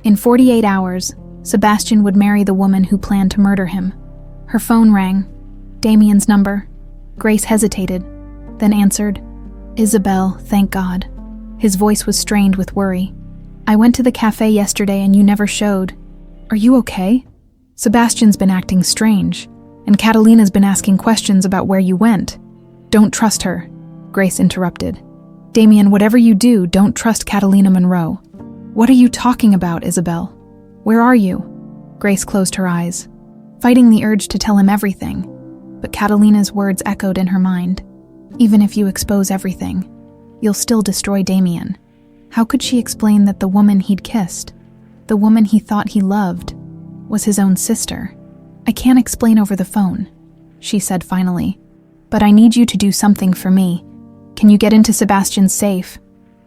In 48 hours, Sebastian would marry the woman who planned to murder him. Her phone rang. Damian's number. Grace hesitated, then answered. Isabel, thank God. His voice was strained with worry. I went to the cafe yesterday and you never showed. Are you okay? Sebastian's been acting strange, and Catalina's been asking questions about where you went. Don't trust her, Grace interrupted. Damian, whatever you do, don't trust Catalina Monroe. What are you talking about, Isabel? Where are you? Grace closed her eyes, fighting the urge to tell him everything, but Catalina's words echoed in her mind. Even if you expose everything, you'll still destroy Damian. How could she explain that the woman he'd kissed, the woman he thought he loved, was his own sister? I can't explain over the phone, she said finally, but I need you to do something for me. Can you get into Sebastian's safe?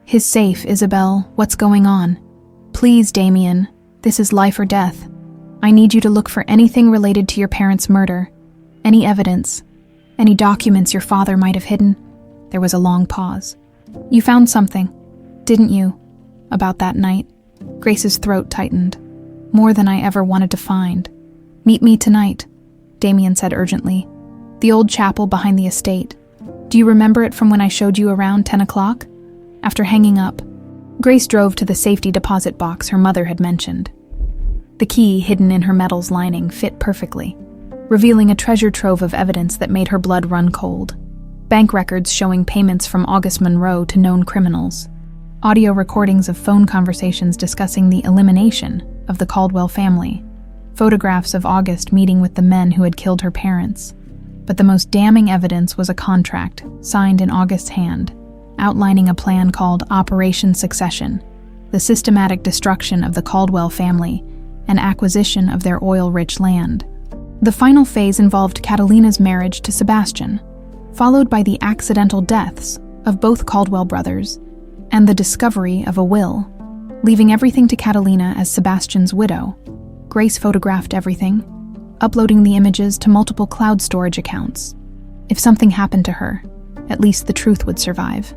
His safe, Isabel, what's going on? Please, Damian, this is life or death. I need you to look for anything related to your parents' murder, any evidence, any documents your father might have hidden. There was a long pause. You found something, didn't you, about that night? Grace's throat tightened. More than I ever wanted to find. Meet me tonight, Damian said urgently. The old chapel behind the estate. Do you remember it from when I showed you around 10 o'clock? After hanging up, Grace drove to the safety deposit box her mother had mentioned. The key, hidden in her medal's lining, fit perfectly, revealing a treasure trove of evidence that made her blood run cold. Bank records showing payments from August Monroe to known criminals. Audio recordings of phone conversations discussing the elimination of the Caldwell family. Photographs of August meeting with the men who had killed her parents. But the most damning evidence was a contract signed in August's hand, outlining a plan called Operation Succession, the systematic destruction of the Caldwell family and acquisition of their oil-rich land. The final phase involved Catalina's marriage to Sebastian, followed by the accidental deaths of both Caldwell brothers and the discovery of a will, leaving everything to Catalina as Sebastian's widow. Grace photographed everything, uploading the images to multiple cloud storage accounts. If something happened to her, at least the truth would survive.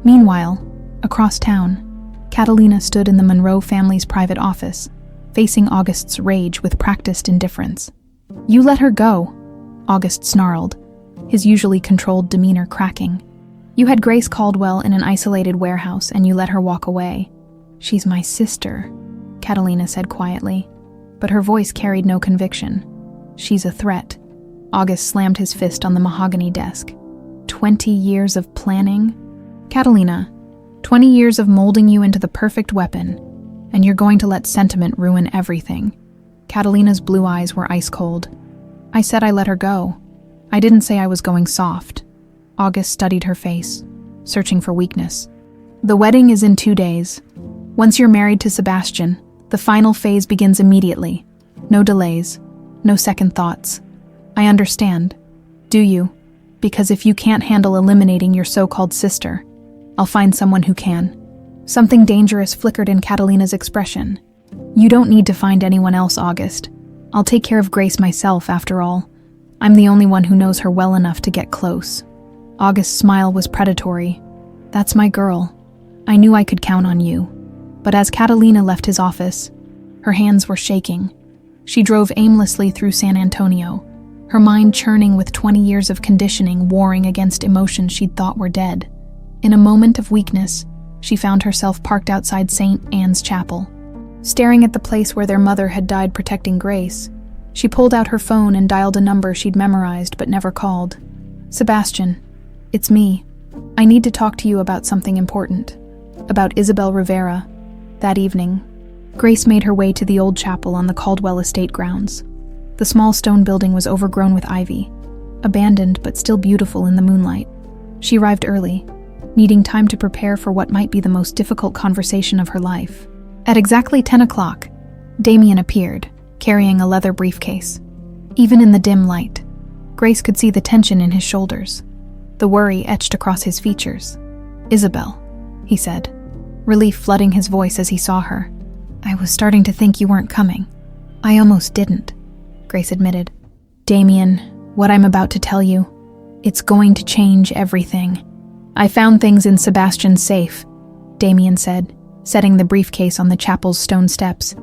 Meanwhile, across town, Catalina stood in the Monroe family's private office, facing August's rage with practiced indifference. You let her go, August snarled, his usually controlled demeanor cracking. You had Grace Caldwell in an isolated warehouse and you let her walk away. She's my sister, Catalina said quietly, but her voice carried no conviction. She's a threat. August slammed his fist on the mahogany desk. 20 years of planning? Catalina, 20 years of molding you into the perfect weapon, and you're going to let sentiment ruin everything. Catalina's blue eyes were ice cold. I said I let her go. I didn't say I was going soft. August studied her face, searching for weakness. The wedding is in 2 days. Once you're married to Sebastian, the final phase begins immediately. No delays, no second thoughts. I understand. Do you? Because if you can't handle eliminating your so-called sister, I'll find someone who can. Something dangerous flickered in Catalina's expression. You don't need to find anyone else, August. I'll take care of Grace myself, after all. I'm the only one who knows her well enough to get close. August's smile was predatory. That's my girl. I knew I could count on you. But as Catalina left his office, her hands were shaking. She drove aimlessly through San Antonio, her mind churning with 20 years of conditioning warring against emotions she'd thought were dead. In a moment of weakness, she found herself parked outside St. Anne's Chapel. Staring at the place where their mother had died protecting Grace, she pulled out her phone and dialed a number she'd memorized but never called. Sebastian, it's me. I need to talk to you about something important. About Isabel Rivera. That evening, Grace made her way to the old chapel on the Caldwell estate grounds. The small stone building was overgrown with ivy, abandoned but still beautiful in the moonlight. She arrived early, needing time to prepare for what might be the most difficult conversation of her life. At exactly 10 o'clock, Damian appeared, carrying a leather briefcase. Even in the dim light, Grace could see the tension in his shoulders, the worry etched across his features. "Isabel," he said, relief flooding his voice as he saw her. "I was starting to think you weren't coming. I almost didn't," Grace admitted. "Damian, what I'm about to tell you, it's going to change everything." "I found things in Sebastian's safe," Damian said, setting the briefcase on the chapel's stone steps.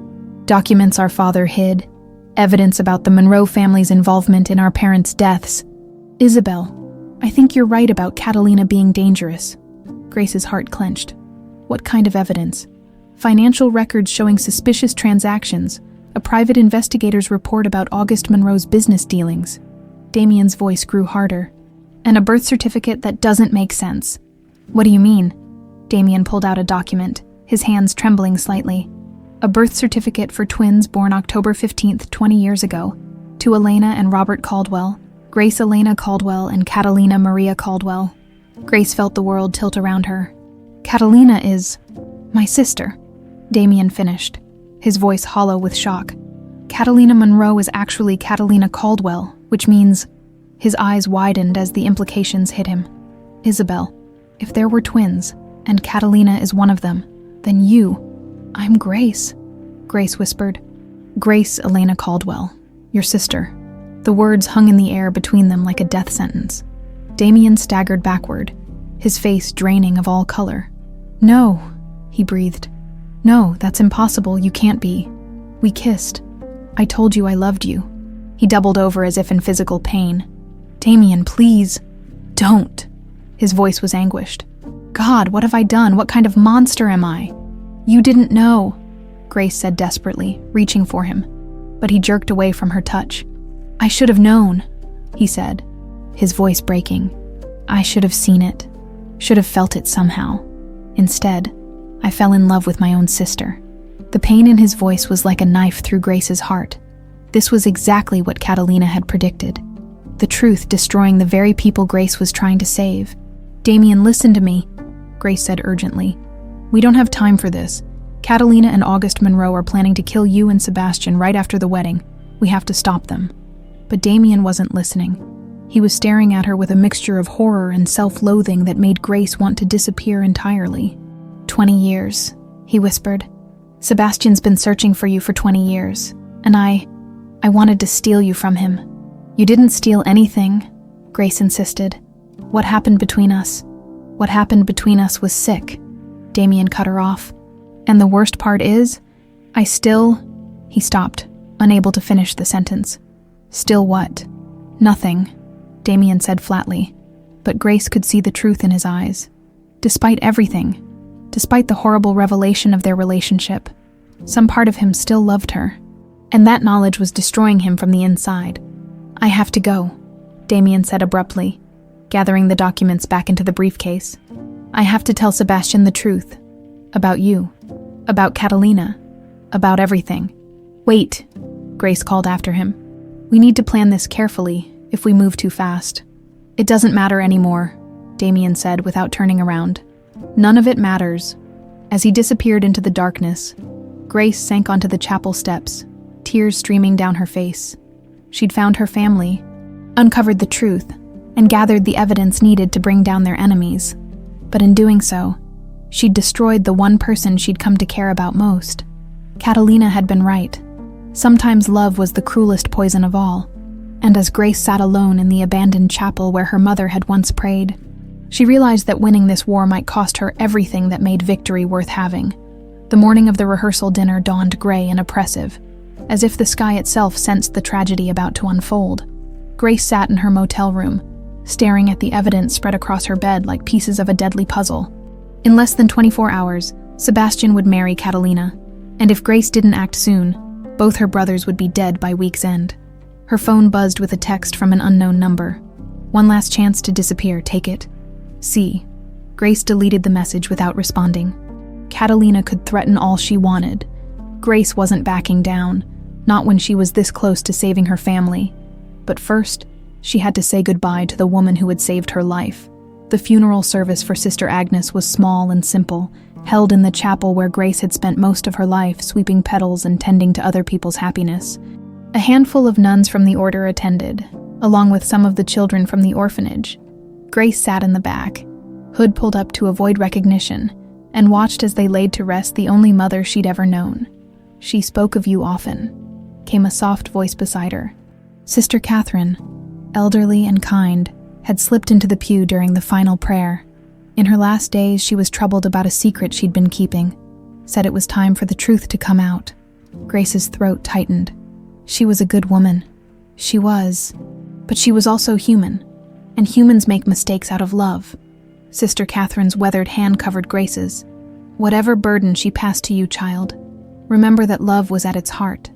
"Documents our father hid, evidence about the Monroe family's involvement in our parents' deaths." "Isabel, I think you're right about Catalina being dangerous." Grace's heart clenched. "What kind of evidence?" "Financial records showing suspicious transactions, a private investigator's report about August Monroe's business dealings." Damian's voice grew harder. "And a birth certificate that doesn't make sense." "What do you mean?" Damian pulled out a document, his hands trembling slightly. "A birth certificate for twins born October 15th, 20 years ago, to Elena and Robert Caldwell, Grace Elena Caldwell and Catalina Maria Caldwell." Grace felt the world tilt around her. "Catalina is my sister," Damian finished, his voice hollow with shock. "Catalina Monroe is actually Catalina Caldwell, which means..." His eyes widened as the implications hit him. "Isabel, if there were twins, and Catalina is one of them, then you..." "I'm Grace," Grace whispered. "Grace Elena Caldwell, your sister." The words hung in the air between them like a death sentence. Damian staggered backward, his face draining of all color. "No," he breathed. "No, that's impossible, you can't be. We kissed. I told you I loved you." He doubled over as if in physical pain. "Damian, please, don't." His voice was anguished. "God, what have I done? What kind of monster am I?" "You didn't know," Grace said desperately, reaching for him, but he jerked away from her touch. "I should have known," he said, his voice breaking. "I should have seen it, should have felt it somehow. Instead, I fell in love with my own sister." The pain in his voice was like a knife through Grace's heart. This was exactly what Catalina had predicted. The truth destroying the very people Grace was trying to save. "Damian, listen to me," Grace said urgently. "We don't have time for this. Catalina and August Monroe are planning to kill you and Sebastian right after the wedding. We have to stop them." But Damian wasn't listening. He was staring at her with a mixture of horror and self-loathing that made Grace want to disappear entirely. 20 years, he whispered. "Sebastian's been searching for you for 20 years, and I wanted to steal you from him." "You didn't steal anything," Grace insisted. "What happened between us? What happened between us was sick." Damian cut her off. "And the worst part is, He stopped, unable to finish the sentence. "Still what?" "Nothing," Damian said flatly, but Grace could see the truth in his eyes. Despite everything, despite the horrible revelation of their relationship, some part of him still loved her, and that knowledge was destroying him from the inside. "I have to go," Damian said abruptly, gathering the documents back into the briefcase. "I have to tell Sebastian the truth. About you. About Catalina. About everything." "Wait," Grace called after him. "We need to plan this carefully if we move too fast." "It doesn't matter anymore," Damian said without turning around. "None of it matters." As he disappeared into the darkness, Grace sank onto the chapel steps, tears streaming down her face. She'd found her family, uncovered the truth, and gathered the evidence needed to bring down their enemies. But in doing so, she'd destroyed the one person she'd come to care about most. Catalina had been right. Sometimes love was the cruelest poison of all. And as Grace sat alone in the abandoned chapel where her mother had once prayed, she realized that winning this war might cost her everything that made victory worth having. The morning of the rehearsal dinner dawned gray and oppressive, as if the sky itself sensed the tragedy about to unfold. Grace sat in her motel room, staring at the evidence spread across her bed like pieces of a deadly puzzle. In less than 24 hours, Sebastian would marry Catalina, and if Grace didn't act soon, both her brothers would be dead by week's end. Her phone buzzed with a text from an unknown number. "One last chance to disappear, take it. See." Grace deleted the message without responding. Catalina could threaten all she wanted. Grace wasn't backing down, not when she was this close to saving her family. But first, She had to say goodbye to the woman who had saved her life. The funeral service for Sister Agnes was small and simple, held in the chapel where Grace had spent most of her life sweeping petals and tending to other people's happiness. A handful of nuns from the order attended, along with some of the children from the orphanage. Grace sat in the back, hood pulled up to avoid recognition, and watched as they laid to rest the only mother she'd ever known. "She spoke of you often," came a soft voice beside her. Sister Catherine, elderly and kind, had slipped into the pew during the final prayer. In her last days, she was troubled about a secret she'd been keeping, said it was time for the truth to come out. Grace's throat tightened. She was a good woman. She was. But she was also human, and humans make mistakes out of love. Sister Catherine's weathered hand covered Grace's. "Whatever burden she passed to you, child, remember that love was at its heart,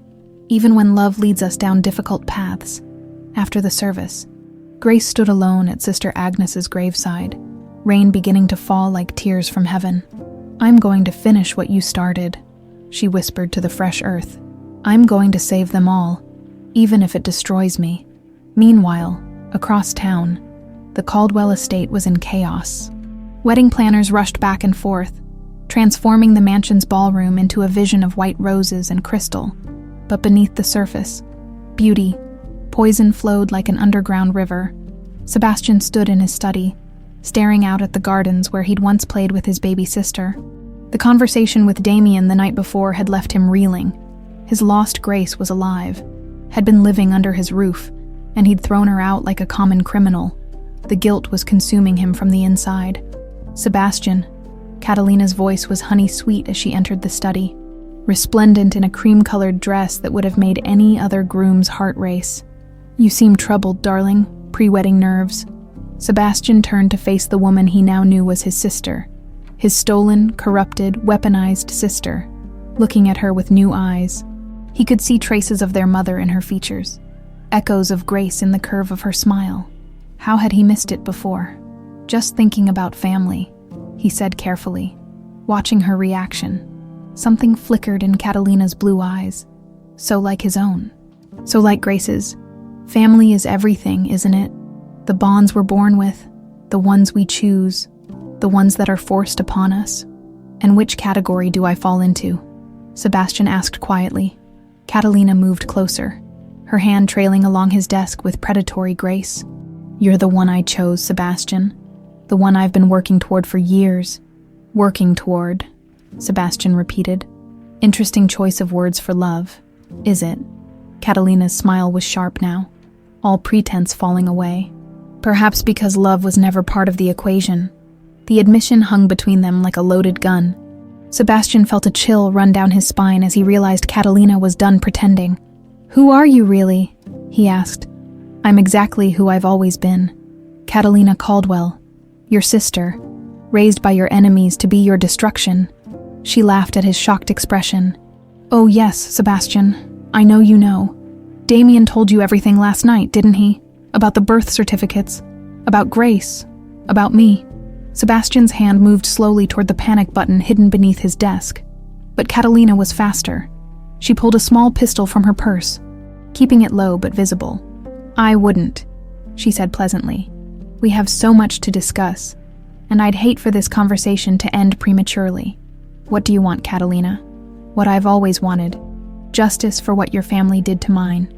even when love leads us down difficult paths." After the service, Grace stood alone at Sister Agnes's graveside, rain beginning to fall like tears from heaven. "I'm going to finish what you started," she whispered to the fresh earth. "I'm going to save them all, even if it destroys me." Meanwhile, across town, the Caldwell estate was in chaos. Wedding planners rushed back and forth, transforming the mansion's ballroom into a vision of white roses and crystal. But beneath the surface, beauty, poison flowed like an underground river. Sebastian stood in his study, staring out at the gardens where he'd once played with his baby sister. The conversation with Damian the night before had left him reeling. His lost Grace was alive, had been living under his roof, and he'd thrown her out like a common criminal. The guilt was consuming him from the inside. "Sebastian," Catalina's voice was honey-sweet as she entered the study, resplendent in a cream-colored dress that would have made any other groom's heart race. "You seem troubled, darling, pre-wedding nerves." Sebastian turned to face the woman he now knew was his sister, his stolen, corrupted, weaponized sister, looking at her with new eyes. He could see traces of their mother in her features, echoes of Grace in the curve of her smile. How had he missed it before? "Just thinking about family," he said carefully, watching her reaction. Something flickered in Catalina's blue eyes, so like his own, so like Grace's. "Family is everything, isn't it? The bonds we're born with, the ones we choose, the ones that are forced upon us. And which category do I fall into?" Sebastian asked quietly. Catalina moved closer, her hand trailing along his desk with predatory grace. "You're the one I chose, Sebastian. The one I've been working toward for years." "Working toward," Sebastian repeated. Interesting choice of words for love, is it? Catalina's smile was sharp now, all pretense falling away. Perhaps because love was never part of the equation. The admission hung between them like a loaded gun. Sebastian felt a chill run down his spine as he realized Catalina was done pretending. "Who are you really?" he asked. "I'm exactly who I've always been. Catalina Caldwell, your sister, raised by your enemies to be your destruction." She laughed at his shocked expression. "Oh yes, Sebastian, I know you know. Damian told you everything last night, didn't he? About the birth certificates, about Grace, about me." Sebastian's hand moved slowly toward the panic button hidden beneath his desk. But Catalina was faster. She pulled a small pistol from her purse, keeping it low but visible. "I wouldn't," she said pleasantly. "We have so much to discuss, and I'd hate for this conversation to end prematurely. What do you want, Catalina?" "What I've always wanted. Justice for what your family did to mine."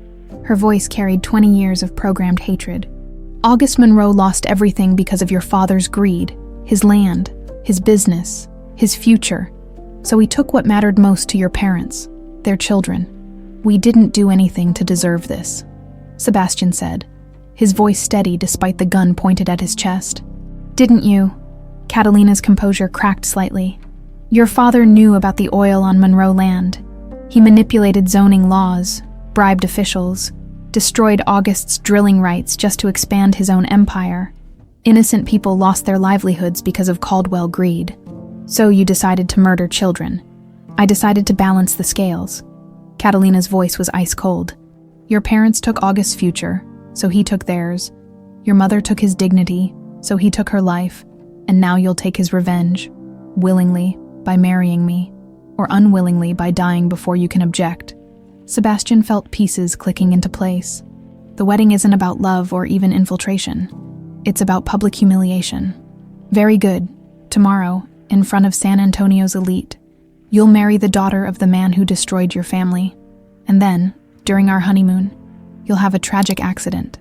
Her voice carried 20 years of programmed hatred. "August Monroe lost everything because of your father's greed, his land, his business, his future. So he took what mattered most to your parents, their children. We didn't do anything to deserve this," Sebastian said, his voice steady despite the gun pointed at his chest. "Didn't you?" Catalina's composure cracked slightly. "Your father knew about the oil on Monroe land. He manipulated zoning laws, bribed officials, destroyed August's drilling rights just to expand his own empire. Innocent people lost their livelihoods because of Caldwell greed. So you decided to murder children. I decided to balance the scales." Catalina's voice was ice cold. "Your parents took August's future, so he took theirs. Your mother took his dignity, so he took her life, and now you'll take his revenge, willingly, by marrying me, or unwillingly by dying before you can object." Sebastian felt pieces clicking into place. The wedding isn't about love or even infiltration. It's about public humiliation. Very good. Tomorrow, in front of San Antonio's elite, you'll marry the daughter of the man who destroyed your family. And then, during our honeymoon, you'll have a tragic accident.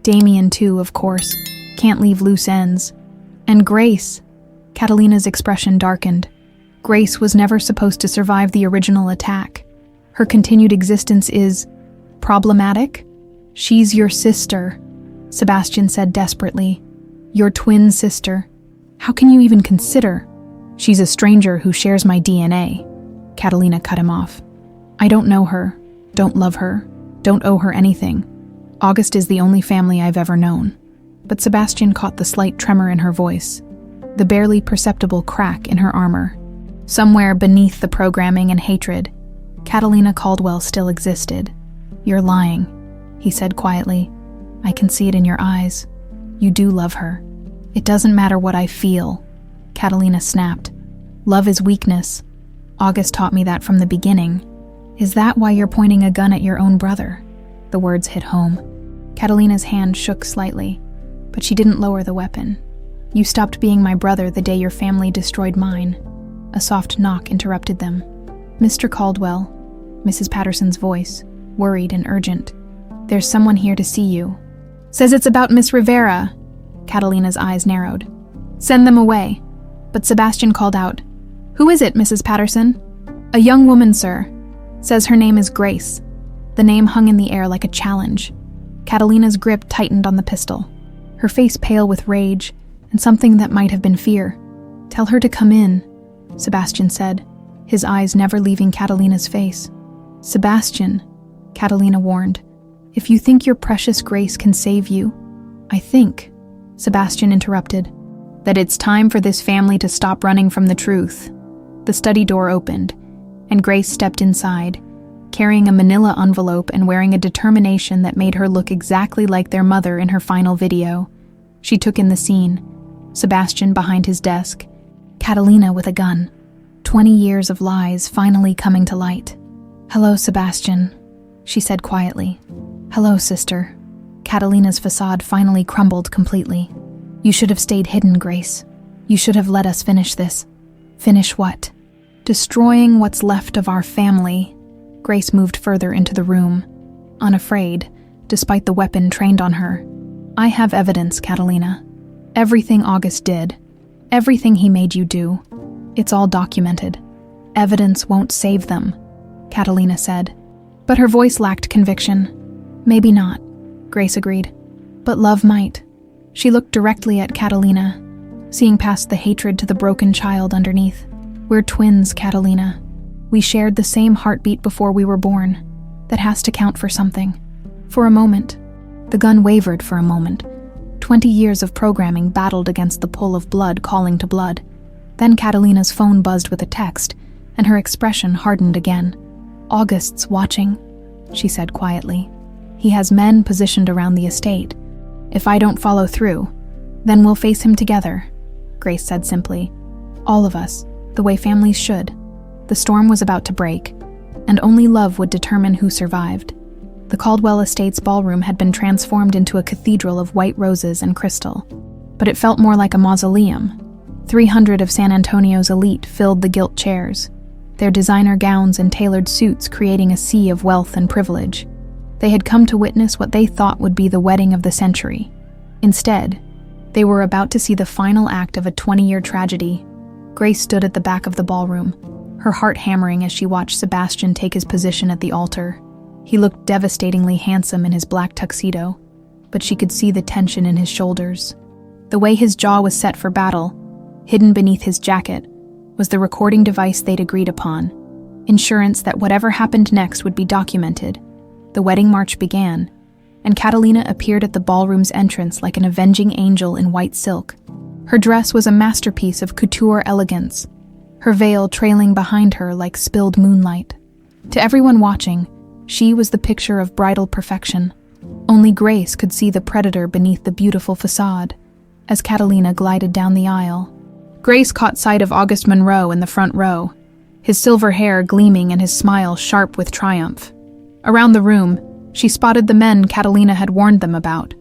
Damian, too, of course. Can't leave loose ends. And Grace. Catalina's expression darkened. Grace was never supposed to survive the original attack. Her continued existence is problematic? She's your sister, Sebastian said desperately. Your twin sister. How can you even consider? She's a stranger who shares my DNA. Catalina cut him off. I don't know her, don't love her, don't owe her anything. August is the only family I've ever known. But Sebastian caught the slight tremor in her voice, the barely perceptible crack in her armor. Somewhere beneath the programming and hatred, Catalina Caldwell still existed. You're lying, he said quietly. I can see it in your eyes. You do love her. It doesn't matter what I feel, Catalina snapped. Love is weakness. August taught me that from the beginning. Is that why you're pointing a gun at your own brother? The words hit home. Catalina's hand shook slightly, but she didn't lower the weapon. You stopped being my brother the day your family destroyed mine. A soft knock interrupted them. Mr. Caldwell, Mrs. Patterson's voice, worried and urgent. There's someone here to see you. Says it's about Miss Rivera. Catalina's eyes narrowed. Send them away. But Sebastian called out. Who is it, Mrs. Patterson? A young woman, sir. Says her name is Grace. The name hung in the air like a challenge. Catalina's grip tightened on the pistol, her face pale with rage and something that might have been fear. Tell her to come in, Sebastian said, his eyes never leaving Catalina's face. Sebastian, Catalina warned, if you think your precious Grace can save you, I think, Sebastian interrupted, that it's time for this family to stop running from the truth. The study door opened, and Grace stepped inside, carrying a manila envelope and wearing a determination that made her look exactly like their mother in her final video. She took in the scene, Sebastian behind his desk, Catalina with a gun. 20 years of lies finally coming to light. Hello, Sebastian, she said quietly. Hello, sister. Catalina's facade finally crumbled completely. You should have stayed hidden, Grace. You should have let us finish this. Finish what? Destroying what's left of our family. Grace moved further into the room, unafraid, despite the weapon trained on her. I have evidence, Catalina. Everything August did. Everything he made you do. It's all documented. Evidence won't save them, Catalina said. But her voice lacked conviction. Maybe not, Grace agreed. But love might. She looked directly at Catalina, seeing past the hatred to the broken child underneath. We're twins, Catalina. We shared the same heartbeat before we were born. That has to count for something. For a moment. The gun wavered for a moment. 20 years of programming battled against the pull of blood calling to blood. Then Catalina's phone buzzed with a text, and her expression hardened again. August's watching, she said quietly. He has men positioned around the estate. If I don't follow through, then we'll face him together, Grace said simply. All of us, the way families should. The storm was about to break, and only love would determine who survived. The Caldwell estate's ballroom had been transformed into a cathedral of white roses and crystal, but it felt more like a mausoleum. 300 of San Antonio's elite filled the gilt chairs, their designer gowns and tailored suits creating a sea of wealth and privilege. They had come to witness what they thought would be the wedding of the century. Instead, they were about to see the final act of a 20-year tragedy. Grace stood at the back of the ballroom, her heart hammering as she watched Sebastian take his position at the altar. He looked devastatingly handsome in his black tuxedo, but she could see the tension in his shoulders. The way his jaw was set for battle, hidden beneath his jacket, was the recording device they'd agreed upon, insurance that whatever happened next would be documented. The wedding march began, and Catalina appeared at the ballroom's entrance like an avenging angel in white silk. Her dress was a masterpiece of couture elegance, her veil trailing behind her like spilled moonlight. To everyone watching, she was the picture of bridal perfection. Only Grace could see the predator beneath the beautiful facade, as Catalina glided down the aisle. Grace caught sight of August Monroe in the front row, his silver hair gleaming and his smile sharp with triumph. Around the room, She spotted the men Catalina had warned them about.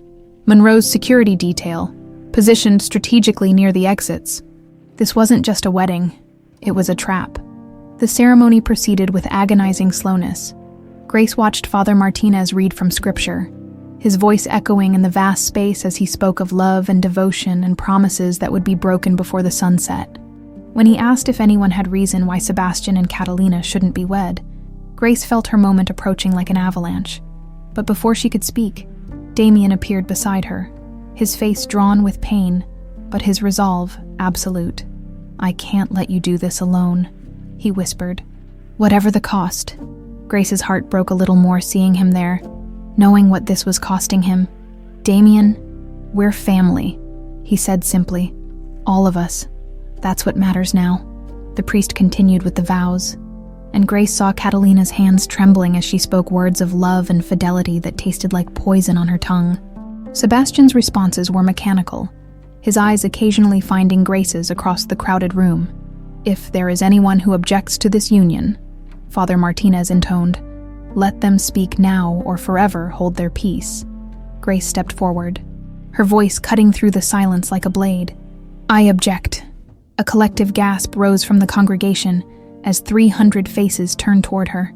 Monroe's security detail, positioned strategically near the exits. This wasn't just a wedding, it was a trap. The ceremony proceeded with agonizing slowness. Grace watched Father Martinez read from scripture, his voice echoing in the vast space as he spoke of love and devotion and promises that would be broken before the sun set. When he asked if anyone had reason why Sebastian and Catalina shouldn't be wed, Grace felt her moment approaching like an avalanche. But before she could speak, Damian appeared beside her, his face drawn with pain, but his resolve absolute. "I can't let you do this alone," he whispered. Whatever the cost. Grace's heart broke a little more seeing him there, knowing what this was costing him. "Damian, we're family," he said simply. "All of us. That's what matters now." The priest continued with the vows, and Grace saw Catalina's hands trembling as she spoke words of love and fidelity that tasted like poison on her tongue. Sebastian's responses were mechanical, his eyes occasionally finding Grace's across the crowded room. "If there is anyone who objects to this union," Father Martinez intoned, "let them speak now or forever hold their peace." Grace stepped forward, her voice cutting through the silence like a blade. "I object." A collective gasp rose from the congregation as 300 faces turned toward her.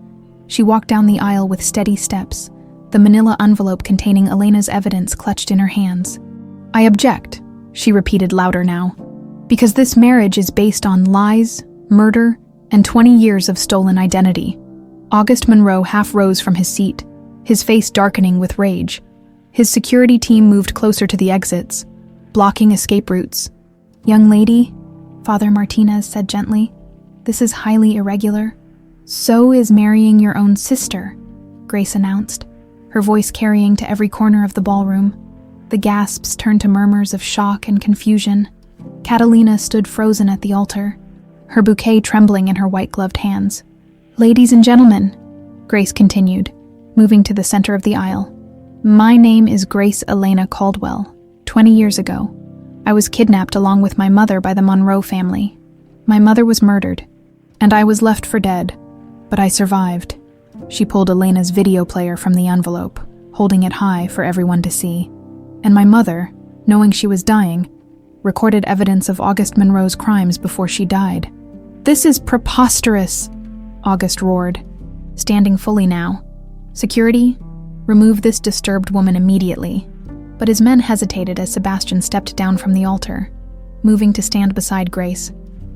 She walked down the aisle with steady steps, the manila envelope containing Elena's evidence clutched in her hands. "I object," she repeated louder now, "because this marriage is based on lies, murder, and 20 years of stolen identity." August Monroe half rose from his seat, his face darkening with rage. His security team moved closer to the exits, blocking escape routes. "Young lady," Father Martinez said gently, "this is highly irregular." "So is marrying your own sister," Grace announced, her voice carrying to every corner of the ballroom. The gasps turned to murmurs of shock and confusion. Catalina stood frozen at the altar, her bouquet trembling in her white-gloved hands. "Ladies and gentlemen," Grace continued, moving to the center of the aisle, "my name is Grace Elena Caldwell. 20 years ago, I was kidnapped along with my mother by the Monroe family. My mother was murdered, and I was left for dead, but I survived." She pulled Elena's video player from the envelope, holding it high for everyone to see. "And my mother, knowing she was dying, recorded evidence of August Monroe's crimes before she died." "This is preposterous," August roared, standing fully now. "Security, remove this disturbed woman immediately." But his men hesitated as Sebastian stepped down from the altar, moving to stand beside Grace.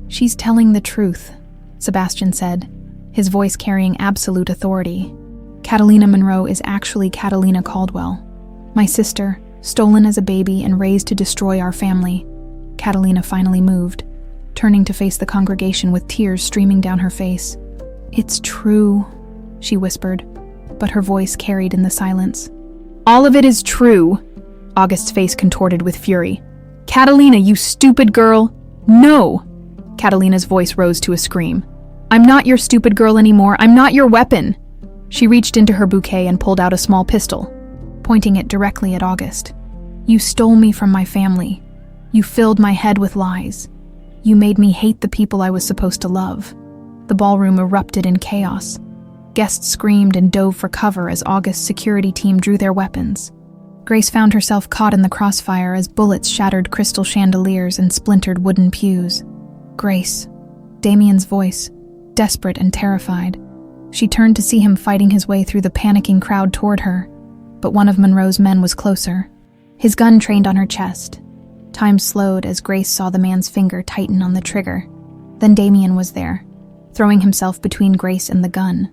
"She's telling the truth," Sebastian said, his voice carrying absolute authority. "Catalina Monroe is actually Catalina Caldwell, my sister, stolen as a baby and raised to destroy our family." Catalina finally moved, turning to face the congregation with tears streaming down her face. "It's true," she whispered, but her voice carried in the silence. "All of it is true," August's face contorted with fury. "Catalina, you stupid girl! No!" Catalina's voice rose to a scream. "I'm not your stupid girl anymore. I'm not your weapon." She reached into her bouquet and pulled out a small pistol, pointing it directly at August. "You stole me from my family. You filled my head with lies. You made me hate the people I was supposed to love." The ballroom erupted in chaos. Guests screamed and dove for cover as August's security team drew their weapons. Grace found herself caught in the crossfire as bullets shattered crystal chandeliers and splintered wooden pews. "Grace," Damian's voice, desperate and terrified. She turned to see him fighting his way through the panicking crowd toward her, but one of Monroe's men was closer, his gun trained on her chest. Time slowed as Grace saw the man's finger tighten on the trigger. Then Damian was there, throwing himself between Grace and the gun.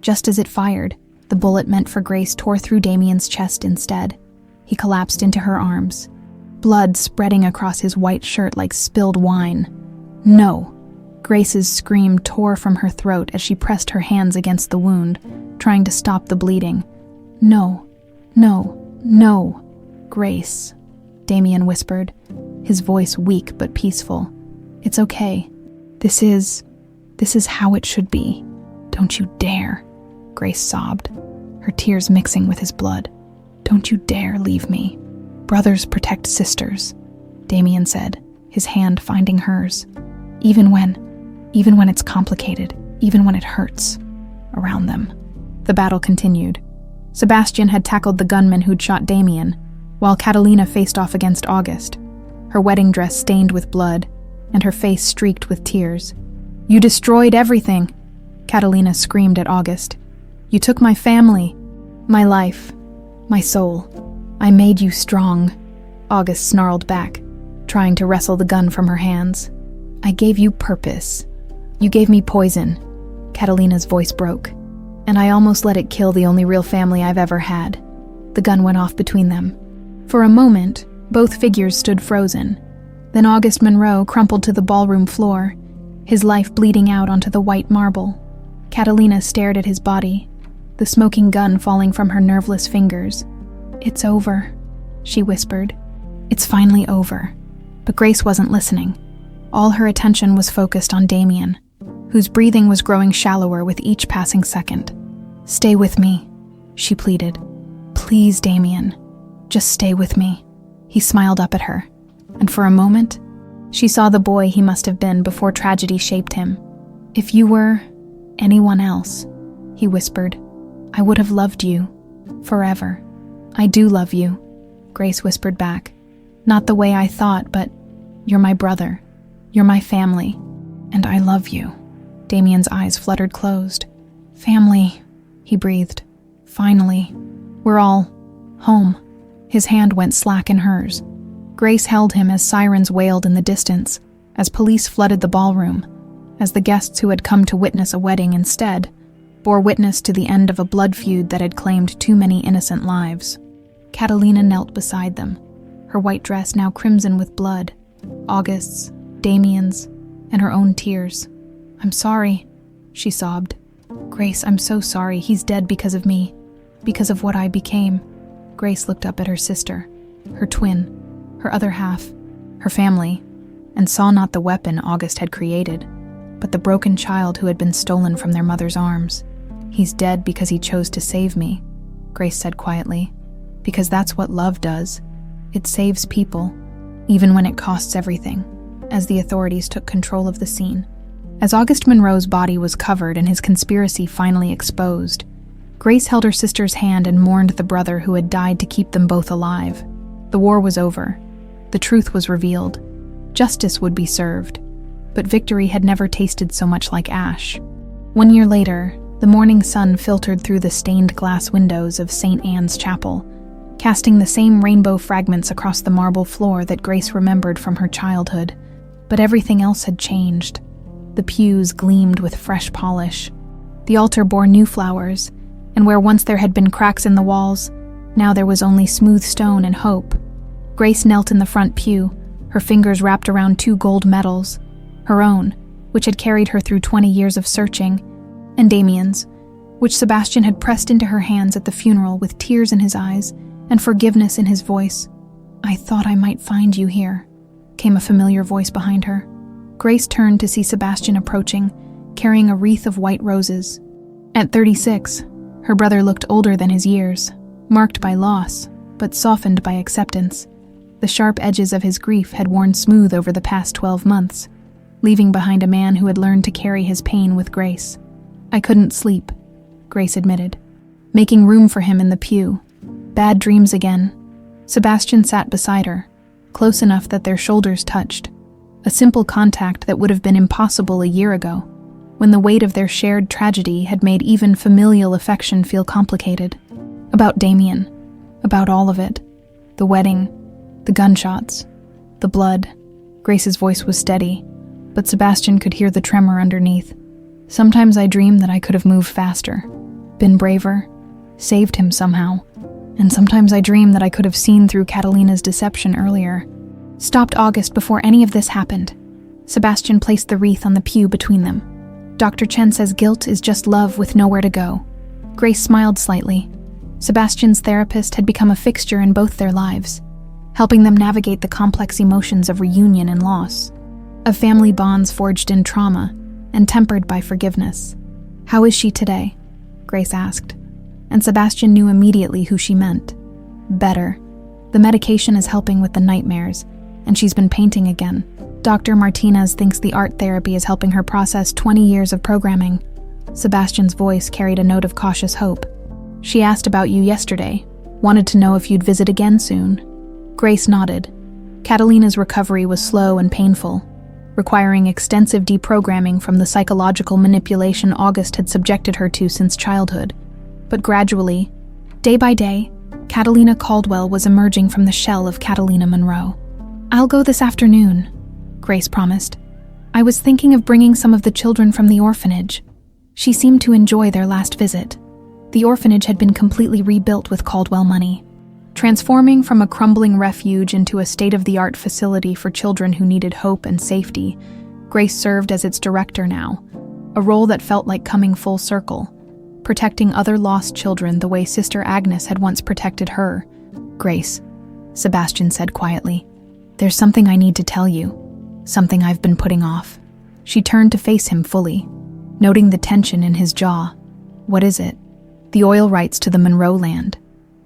Just as it fired, the bullet meant for Grace tore through Damian's chest instead. He collapsed into her arms, blood spreading across his white shirt like spilled wine. "No!" Grace's scream tore from her throat as she pressed her hands against the wound, trying to stop the bleeding. "No, no, no, Grace," Damian whispered, his voice weak but peaceful. "It's okay. This is how it should be. Don't you dare," Grace sobbed, her tears mixing with his blood. "Don't you dare leave me. Brothers protect sisters," Damian said, his hand finding hers. Even when it's complicated, even when it hurts around them." The battle continued. Sebastian had tackled the gunman who'd shot Damian, while Catalina faced off against August, her wedding dress stained with blood and her face streaked with tears. "You destroyed everything," Catalina screamed at August. "You took my family, my life, my soul. I made you strong," August snarled back, trying to wrestle the gun from her hands. "I gave you purpose. You gave me poison," Catalina's voice broke, "and I almost let it kill the only real family I've ever had." The gun went off between them. For a moment, both figures stood frozen. Then August Monroe crumpled to the ballroom floor, his life bleeding out onto the white marble. Catalina stared at his body, the smoking gun falling from her nerveless fingers. "It's over," she whispered. "It's finally over." But Grace wasn't listening. All her attention was focused on Damian, whose breathing was growing shallower with each passing second. "Stay with me," she pleaded. "Please, Damian, just stay with me." He smiled up at her, and for a moment, she saw the boy he must have been before tragedy shaped him. "If you were anyone else," he whispered, "I would have loved you forever." "I do love you," Grace whispered back. "Not the way I thought, but you're my brother. You're my family, and I love you." Damian's eyes fluttered closed. "Family," he breathed. "Finally, we're all home." His hand went slack in hers. Grace held him as sirens wailed in the distance, as police flooded the ballroom, as the guests who had come to witness a wedding instead bore witness to the end of a blood feud that had claimed too many innocent lives. Catalina knelt beside them, her white dress now crimson with blood, August's, Damian's, and her own tears. "I'm sorry," she sobbed. "Grace, I'm so sorry. He's dead because of me, because of what I became." Grace looked up at her sister, her twin, her other half, her family, and saw not the weapon August had created, but the broken child who had been stolen from their mother's arms. "He's dead because he chose to save me," Grace said quietly, "because that's what love does. It saves people, even when it costs everything," as the authorities took control of the scene. As August Monroe's body was covered and his conspiracy finally exposed, Grace held her sister's hand and mourned the brother who had died to keep them both alive. The war was over. The truth was revealed. Justice would be served. But victory had never tasted so much like ash. 1 year later, the morning sun filtered through the stained glass windows of St. Anne's Chapel, casting the same rainbow fragments across the marble floor that Grace remembered from her childhood. But everything else had changed. The pews gleamed with fresh polish. The altar bore new flowers, and where once there had been cracks in the walls, now there was only smooth stone and hope. Grace knelt in the front pew, her fingers wrapped around 2 gold medals, her own, which had carried her through 20 years of searching, and Damian's, which Sebastian had pressed into her hands at the funeral with tears in his eyes and forgiveness in his voice. "I thought I might find you here," came a familiar voice behind her. Grace turned to see Sebastian approaching, carrying a wreath of white roses. At 36, her brother looked older than his years, marked by loss, but softened by acceptance. The sharp edges of his grief had worn smooth over the past 12 months, leaving behind a man who had learned to carry his pain with grace. "I couldn't sleep," Grace admitted, making room for him in the pew. "Bad dreams again." Sebastian sat beside her, close enough that their shoulders touched, a simple contact that would have been impossible a year ago, when the weight of their shared tragedy had made even familial affection feel complicated. About Damian, about all of it, the wedding, the gunshots, the blood. Grace's voice was steady, but Sebastian could hear the tremor underneath. "Sometimes I dream that I could have moved faster, been braver, saved him somehow, and sometimes I dream that I could have seen through Catalina's deception earlier." Stopped August before any of this happened. Sebastian placed the wreath on the pew between them. "Dr. Chen says guilt is just love with nowhere to go." Grace smiled slightly. Sebastian's therapist had become a fixture in both their lives, helping them navigate the complex emotions of reunion and loss, of family bonds forged in trauma and tempered by forgiveness. "How is she today?" Grace asked, and Sebastian knew immediately who she meant. "Better. The medication is helping with the nightmares, and she's been painting again. Dr. Martinez thinks the art therapy is helping her process 20 years of programming." Sebastian's voice carried a note of cautious hope. She asked about you yesterday, wanted to know if you'd visit again soon. Grace nodded. Catalina's recovery was slow and painful, requiring extensive deprogramming from the psychological manipulation August had subjected her to since childhood. But gradually, day by day, Catalina Caldwell was emerging from the shell of Catalina Monroe. "I'll go this afternoon," Grace promised. "I was thinking of bringing some of the children from the orphanage." She seemed to enjoy their last visit. The orphanage had been completely rebuilt with Caldwell money, transforming from a crumbling refuge into a state-of-the-art facility for children who needed hope and safety. Grace served as its director now, a role that felt like coming full circle, protecting other lost children the way Sister Agnes had once protected her. "Grace," Sebastian said quietly, "there's something I need to tell you, something I've been putting off." She turned to face him fully, noting the tension in his jaw. "What is it?" "The oil rights to the Monroe land.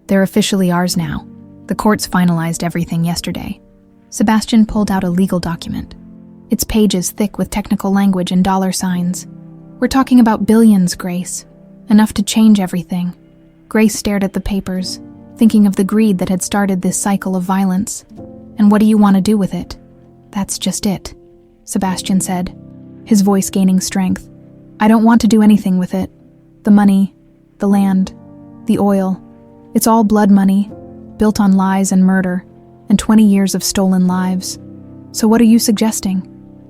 They're officially ours now. The courts finalized everything yesterday." Sebastian pulled out a legal document, its pages thick with technical language and dollar signs. "We're talking about billions, Grace. Enough to change everything." Grace stared at the papers, thinking of the greed that had started this cycle of violence. "And what do you want to do with it?" "That's just it," Sebastian said, his voice gaining strength. "I don't want to do anything with it. The money, the land, the oil. It's all blood money, built on lies and murder, and 20 years of stolen lives. So what are you suggesting?"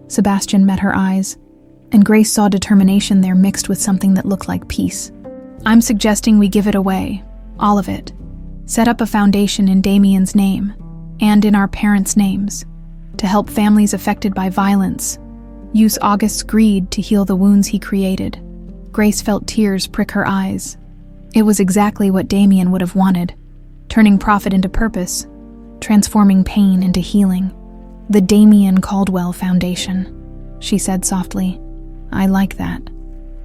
Sebastian met her eyes, and Grace saw determination there mixed with something that looked like peace. "I'm suggesting we give it away, all of it. Set up a foundation in Damian's name, and in our parents' names, to help families affected by violence. Use August's greed to heal the wounds he created." Grace felt tears prick her eyes. It was exactly what Damian would have wanted, turning profit into purpose, transforming pain into healing. "The Damian Caldwell Foundation," she said softly. "I like that.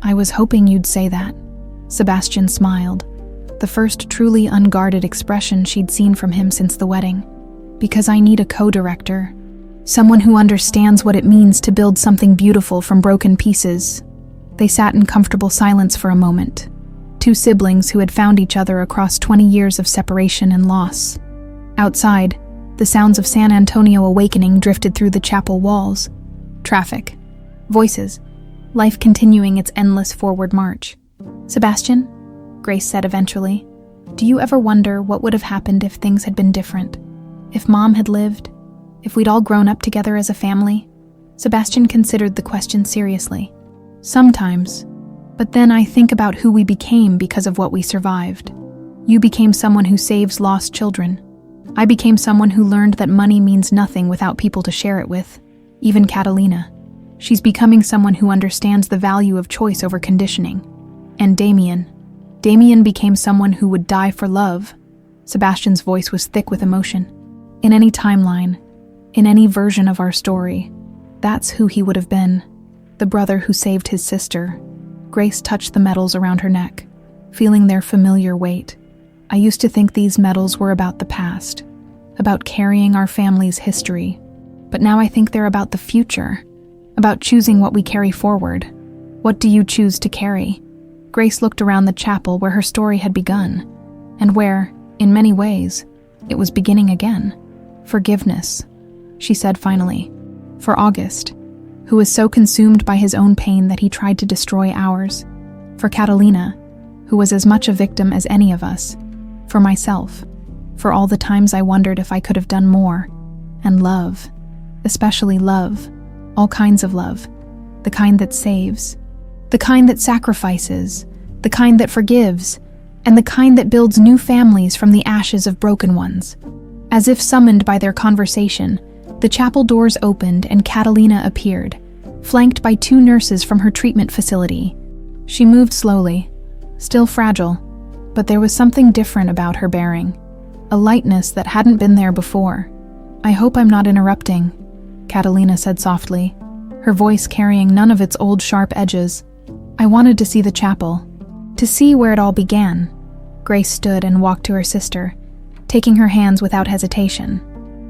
I was hoping you'd say that." Sebastian smiled, the first truly unguarded expression she'd seen from him since the wedding. "Because I need a co-director, someone who understands what it means to build something beautiful from broken pieces." They sat in comfortable silence for a moment, two siblings who had found each other across 20 years of separation and loss. Outside, the sounds of San Antonio awakening drifted through the chapel walls. Traffic, voices, life continuing its endless forward march. "Sebastian," Grace said eventually, "do you ever wonder what would have happened if things had been different? If Mom had lived? If we'd all grown up together as a family?" Sebastian considered the question seriously. "Sometimes. But then I think about who we became because of what we survived. You became someone who saves lost children. I became someone who learned that money means nothing without people to share it with. Even Catalina. She's becoming someone who understands the value of choice over conditioning. And Damian. Damian became someone who would die for love." Sebastian's voice was thick with emotion. "In any timeline, in any version of our story, that's who he would have been. The brother who saved his sister." Grace touched the medals around her neck, feeling their familiar weight. "I used to think these medals were about the past, about carrying our family's history. But now I think they're about the future, about choosing what we carry forward. What do you choose to carry?" Grace looked around the chapel where her story had begun, and where, in many ways, it was beginning again. "Forgiveness," she said finally. "For August, who was so consumed by his own pain that he tried to destroy ours. For Catalina, who was as much a victim as any of us. For myself, for all the times I wondered if I could have done more. And love, especially love, all kinds of love, the kind that saves, the kind that sacrifices, the kind that forgives, and the kind that builds new families from the ashes of broken ones." As if summoned by their conversation, the chapel doors opened and Catalina appeared, flanked by 2 nurses from her treatment facility. She moved slowly, still fragile, but there was something different about her bearing, a lightness that hadn't been there before. "I hope I'm not interrupting," Catalina said softly, her voice carrying none of its old sharp edges. "I wanted to see the chapel, to see where it all began." Grace stood and walked to her sister, taking her hands without hesitation.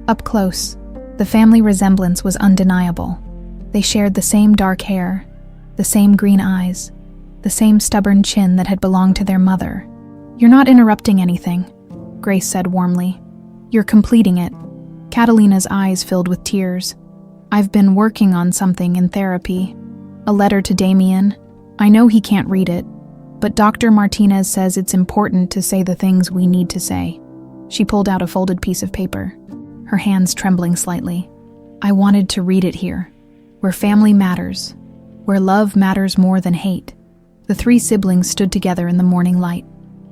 Up close, the family resemblance was undeniable. They shared the same dark hair, the same green eyes, the same stubborn chin that had belonged to their mother. You're not interrupting anything, Grace said warmly. You're completing it. Catalina's eyes filled with tears. I've been working on something in therapy. A letter to Damian. I know he can't read it, but Dr. Martinez says it's important to say the things we need to say. She pulled out a folded piece of paper, her hands trembling slightly. I wanted to read it here, where family matters, where love matters more than hate. The three siblings stood together in the morning light,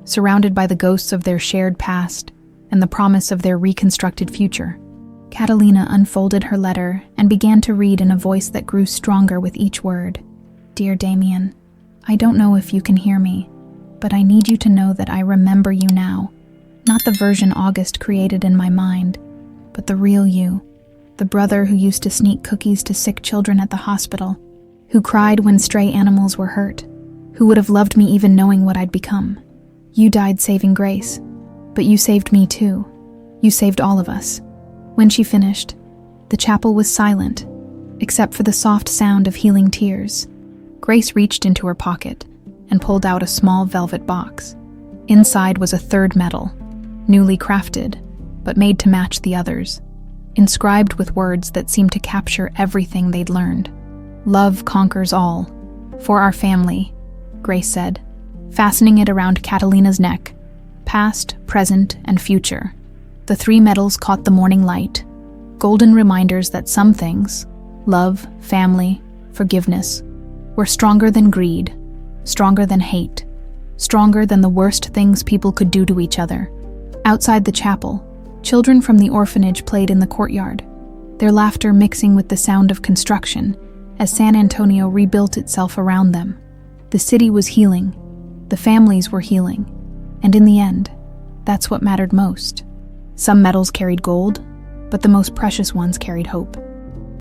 surrounded by the ghosts of their shared past and the promise of their reconstructed future. Catalina unfolded her letter and began to read in a voice that grew stronger with each word. Dear Damian, I don't know if you can hear me, but I need you to know that I remember you now. Not the version August created in my mind, but the real you. The brother who used to sneak cookies to sick children at the hospital, who cried when stray animals were hurt, who would have loved me even knowing what I'd become. You died saving Grace, but you saved me too. You saved all of us. When she finished, the chapel was silent, except for the soft sound of healing tears. Grace reached into her pocket and pulled out a small velvet box. Inside was a third medal, newly crafted, but made to match the others, inscribed with words that seemed to capture everything they'd learned. Love conquers all. For our family, Grace said, fastening it around Catalina's neck. Past, present, and future. The three medals caught the morning light, golden reminders that some things, love, family, forgiveness, were stronger than greed, stronger than hate, stronger than the worst things people could do to each other. Outside the chapel, children from the orphanage played in the courtyard, their laughter mixing with the sound of construction as San Antonio rebuilt itself around them. The city was healing, the families were healing, and in the end, that's what mattered most. Some medals carried gold, but the most precious ones carried hope.